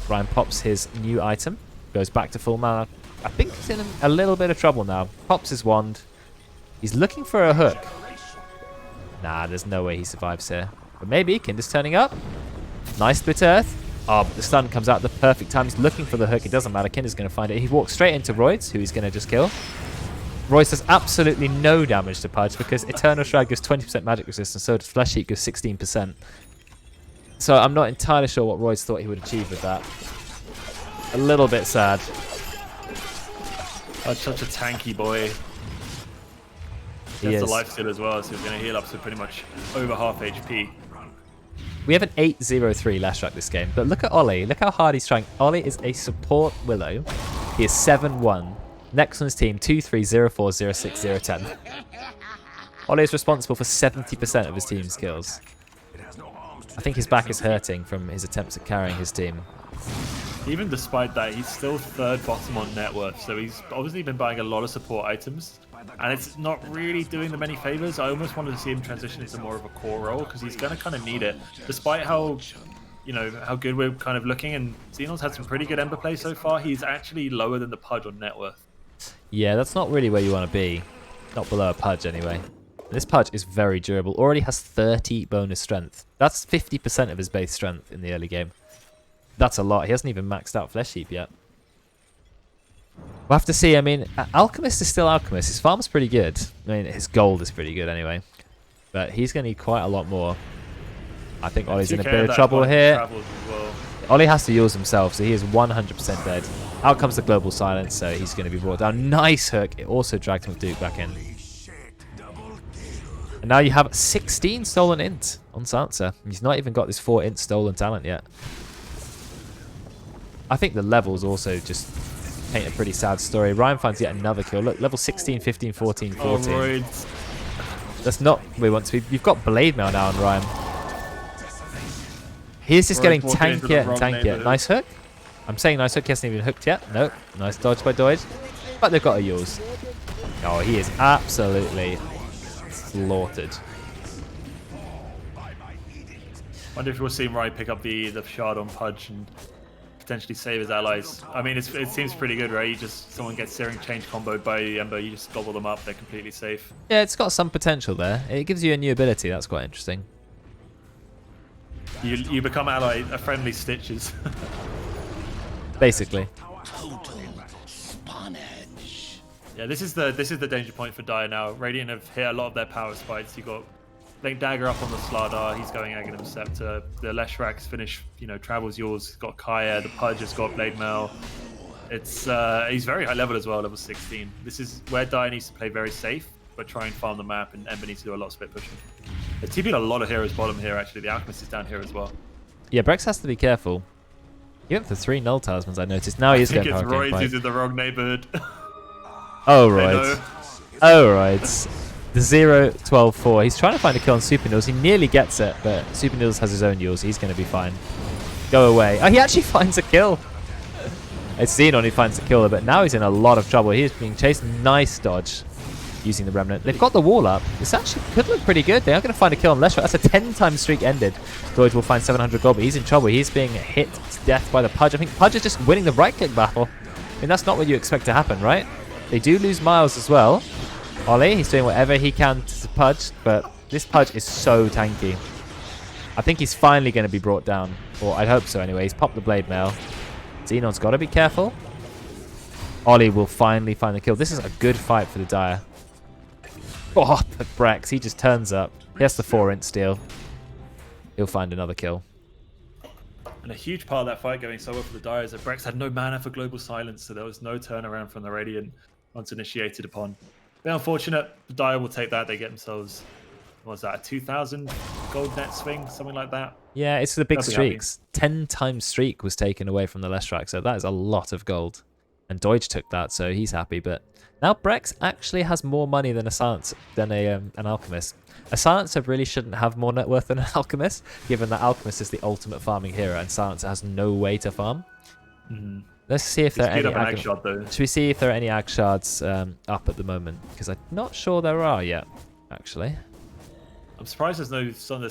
Rhyme pops his new item. Goes back to full mana. I think he's in a little bit of trouble now. Pops his wand. He's looking for a hook. Nah, there's no way he survives here. But maybe Kinder's turning up. Nice split earth. Oh, but the stun comes out at the perfect time. He's looking for the hook. It doesn't matter. Kinder's going to find it. He walks straight into Royds, who he's going to just kill. Royds does absolutely no damage to Pudge because Eternal Shroud gives 20% magic resistance, so does Flesh Heap gives 16%. So I'm not entirely sure what Royds thought he would achieve with that. A little bit sad.
Pudge, such a tanky boy. He has the lifesteal as well, so he's going to heal up to pretty much over half HP.
We have an 8-0-3 Lashrak this game, but look at Ollie. Look how hard he's trying. Ollie is a support Willow. He is 7-1. Next on his team, 2-3-0-4-0-6-0-10. Ollie is responsible for 70% of his team's kills. I think his back is hurting from his attempts at carrying his team.
Even despite that, he's still third bottom on net worth, so he's obviously been buying a lot of support items. And it's not really doing them any favors. I almost wanted to see him transition into more of a core role because he's going to kind of need it. Despite how, how good we're kind of looking, and Xenon's had some pretty good Ember play so far, he's actually lower than the Pudge on net worth.
Yeah, that's not really where you want to be. Not below a Pudge anyway. This Pudge is very durable. Already has 30 bonus strength. That's 50% of his base strength in the early game. That's a lot. He hasn't even maxed out Flesh Heap yet. We'll have to see. I mean, Alchemist is still Alchemist. His farm's pretty good. I mean, his gold is pretty good anyway. But he's going to need quite a lot more. I think Ollie's in a bit of trouble here.
Well.
Ollie has to use himself, so he is 100% dead. Out comes the Global Silence, so he's going to be brought down. Nice hook. It also dragged McDuke back in. And now you have 16 stolen int on Sansa. He's not even got this 4 int stolen talent yet. I think the levels also just paint a pretty sad story. Ryan finds yet another kill. Look, level 16, 15, 14, 14.
Oh,
that's not where we want to be. You've got Blade Mail now on Ryan. He's just getting tankier and tankier. Nice hook. I'm saying nice hook. He hasn't even hooked yet. Nope. Nice dodge by Doid. But they've got a yours. Oh, he is absolutely slaughtered.
Wonder if we'll see Ryan pick up the shard on Pudge and potentially save his allies. I mean, it seems pretty good, right? Someone gets Searing Change comboed by the Ember, you just gobble them up, they're completely safe.
Yeah, it's got some potential there. It gives you a new ability, that's quite interesting.
You become a friendly Stitches.
Basically.
Yeah, this is the danger point for Dire now. Radiant have hit a lot of their power spikes. You got Blink Dagger up on the Slardar, he's going Aghanim Scepter. The Leshrax finish, Travel's yours. He's got Kaya, the Pudge has got Blade Mail. It's he's very high level as well, level 16. This is where Dire needs to play very safe, but try and farm the map, and Ember needs to do a lot of split pushing. They've TP'd a lot of heroes bottom here, actually. The Alchemist is down here as well.
Yeah, Brex has to be careful. He went for 3 Null Talismans, I noticed. Now he is going for
I think it's Royds who's in the wrong neighborhood.
Oh, Royds. Oh, Royds. The 0-12-4. He's trying to find a kill on Super Noodles. He nearly gets it, but Super Noodles has his own Yules. He's going to be fine. Go away. Oh, he actually finds a kill. It's Xenon who finds the killer, but now he's in a lot of trouble. He is being chased. Nice dodge using the Remnant. They've got the wall up. This actually could look pretty good. They are going to find a kill on Leshrac. That's a 10-time streak ended. Doge will find 700 gold, but he's in trouble. He's being hit to death by the Pudge. I think Pudge is just winning the right-click battle. I mean, that's not what you expect to happen, right? They do lose Miles as well. Ollie, he's doing whatever he can to Pudge, but this Pudge is so tanky. I think he's finally going to be brought down, or I'd hope so anyway. He's popped the Blade Mail. Xenon's got to be careful. Ollie will finally find the kill. This is a good fight for the Dire. Oh, but Brex, he just turns up. He has the 4-int steal. He'll find another kill.
And a huge part of that fight going so well for the Dire is that Brex had no mana for Global Silence, so there was no turnaround from the Radiant once initiated upon. Very unfortunate. The Dire will take that. They get themselves, what was that, a 2,000 gold net swing, something like that.
Yeah, it's the big streaks. 10 times streak was taken away from the Leshrac, so that is a lot of gold. And Deutsch took that, so he's happy. But now Brex actually has more money than a Silence, than an Alchemist. A Silencer really shouldn't have more net worth than an Alchemist, given that Alchemist is the ultimate farming hero and Silencer has no way to farm. Let's see if there are any
ag shard, though.
Should we see if there are any ag shards up at the moment? Because I'm not sure there are yet, actually.
I'm surprised there's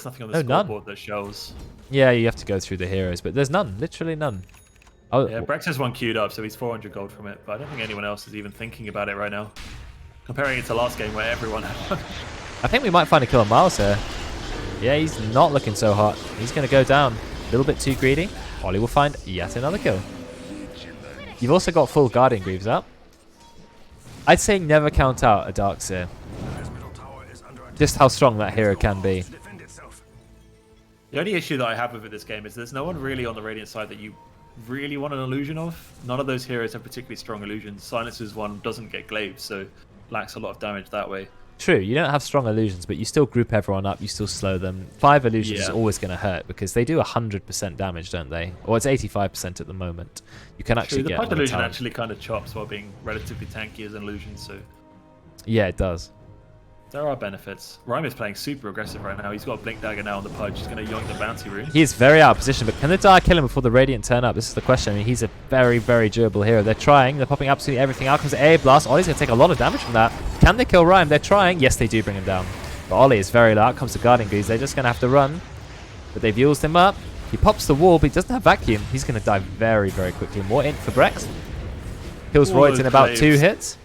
nothing on the
No, none.
scoreboard that shows.
Yeah, you have to go through the heroes, but there's none. Literally none. Oh,
Yeah, Brex has one queued up, so he's 400 gold from it. But I don't think anyone else is even thinking about it right now. Comparing it to last game where everyone had one.
I think we might find a kill on Miles here. Yeah, he's not looking so hot. He's going to go down. A little bit too greedy. Ollie will find yet another kill. You've also got full Guardian Greaves up. I'd say never count out a Darkseer. Just how strong that hero can be.
The only issue that I have with this game is there's no one really on the Radiant side that you really want an illusion of. None of those heroes have particularly strong illusions. Silencer's one doesn't get glaives, so lacks a lot of damage that way.
True, you don't have strong illusions, but you still group everyone up, you still slow them. 5 illusions is always going to hurt because they do 100% damage, don't they? Or it's 85% at the moment. You can actually get...
The Pipe illusion actually kind of chops while being relatively tanky as an illusion, so...
Yeah, it does.
There are benefits. Rhyme is playing super aggressive right now. He's got a Blink Dagger now on the Pudge. He's going to yoink the bounty rune.
He is very out of position, but can the Dire kill him before the Radiant turn up? This is the question. I mean, he's a very, very durable hero. They're trying. They're popping absolutely everything. Out comes the A Blast. Ollie's going to take a lot of damage from that. Can they kill Rhyme? They're trying. Yes, they do bring him down. But Ollie is very low. Out comes the Guardian Greaves. They're just going to have to run. But they've used him up. He pops the wall, but he doesn't have Vacuum. He's going to die very, very quickly. More int for Brex. Kills Roids in about 2 hits.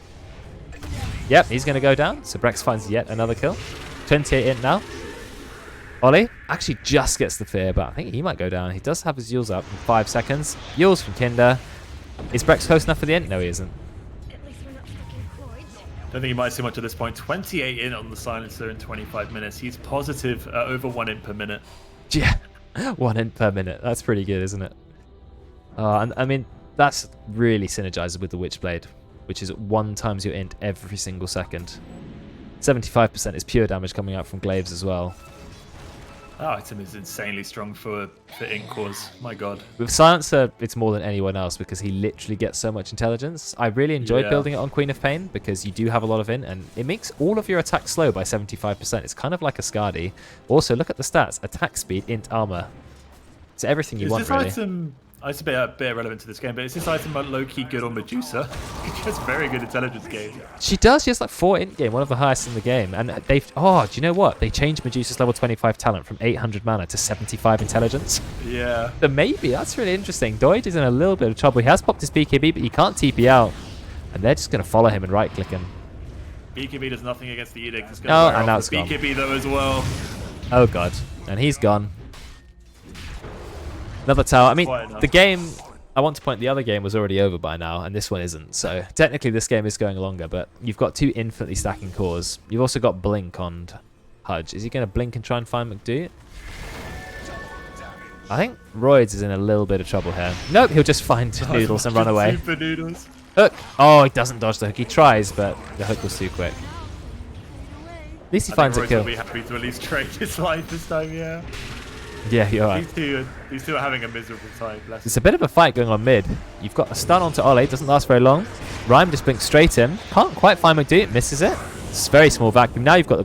Yep, he's going to go down. So Brex finds yet another kill. 28 int now. Ollie actually just gets the fear, but I think he might go down. He does have his Yules up in 5 seconds. Yules from Kinder. Is Brex close enough for the int? No, he isn't.
Don't think he might see much at this point. 28 int on the Silencer in 25 minutes. He's positive over 1 int per minute.
Yeah, 1 int per minute. That's pretty good, isn't it? And I mean, that's really synergizes with the Witchblade, which is 1 times your int every single second. 75% is pure damage coming out from glaives as well.
That item is insanely strong for int cores. My god.
With Silencer, it's more than anyone else because he literally gets so much intelligence. I really enjoyed building it on Queen of Pain because you do have a lot of int and it makes all of your attacks slow by 75%. It's kind of like a Skadi. Also, look at the stats. Attack speed, int, armor. It's everything you want, really.
It's a bit irrelevant to this game, but is this item low-key good on Medusa? She has very good intelligence game.
She does. She has like 4 int game, one of the highest in the game. And they've... Oh, do you know what? They changed Medusa's level 25 talent from 800 mana to 75 intelligence.
Yeah.
So maybe. That's really interesting. Doid is in a little bit of trouble. He has popped his BKB, but he can't TP out. And they're just going to follow him and right-click him.
BKB does nothing against the Edict. It's going to
and now it's gone.
BKB though as well.
Oh, God. And he's gone. Another tower. I mean, the game, I want to point the other game was already over by now, and this one isn't. So technically this game is going longer, but you've got 2 infinitely stacking cores. You've also got Blink on Hudge. Is he going to blink and try and find McDoot? I think Roids is in a little bit of trouble here. Nope, he'll just find Noodles and run away.
Super Noodles.
Hook. Oh, he doesn't dodge the hook. He tries, but the hook was too quick. At least he finds a kill.
Roids will be happy to at least trade his life this time, yeah.
Yeah, you're right.
These two are having a miserable time.
There's a bit of a fight going on mid. You've got a stun onto Ollie. Doesn't last very long. Rhyme just blinks straight in. Can't quite find McDoot. Misses it. It's a very small vacuum. Now you've got the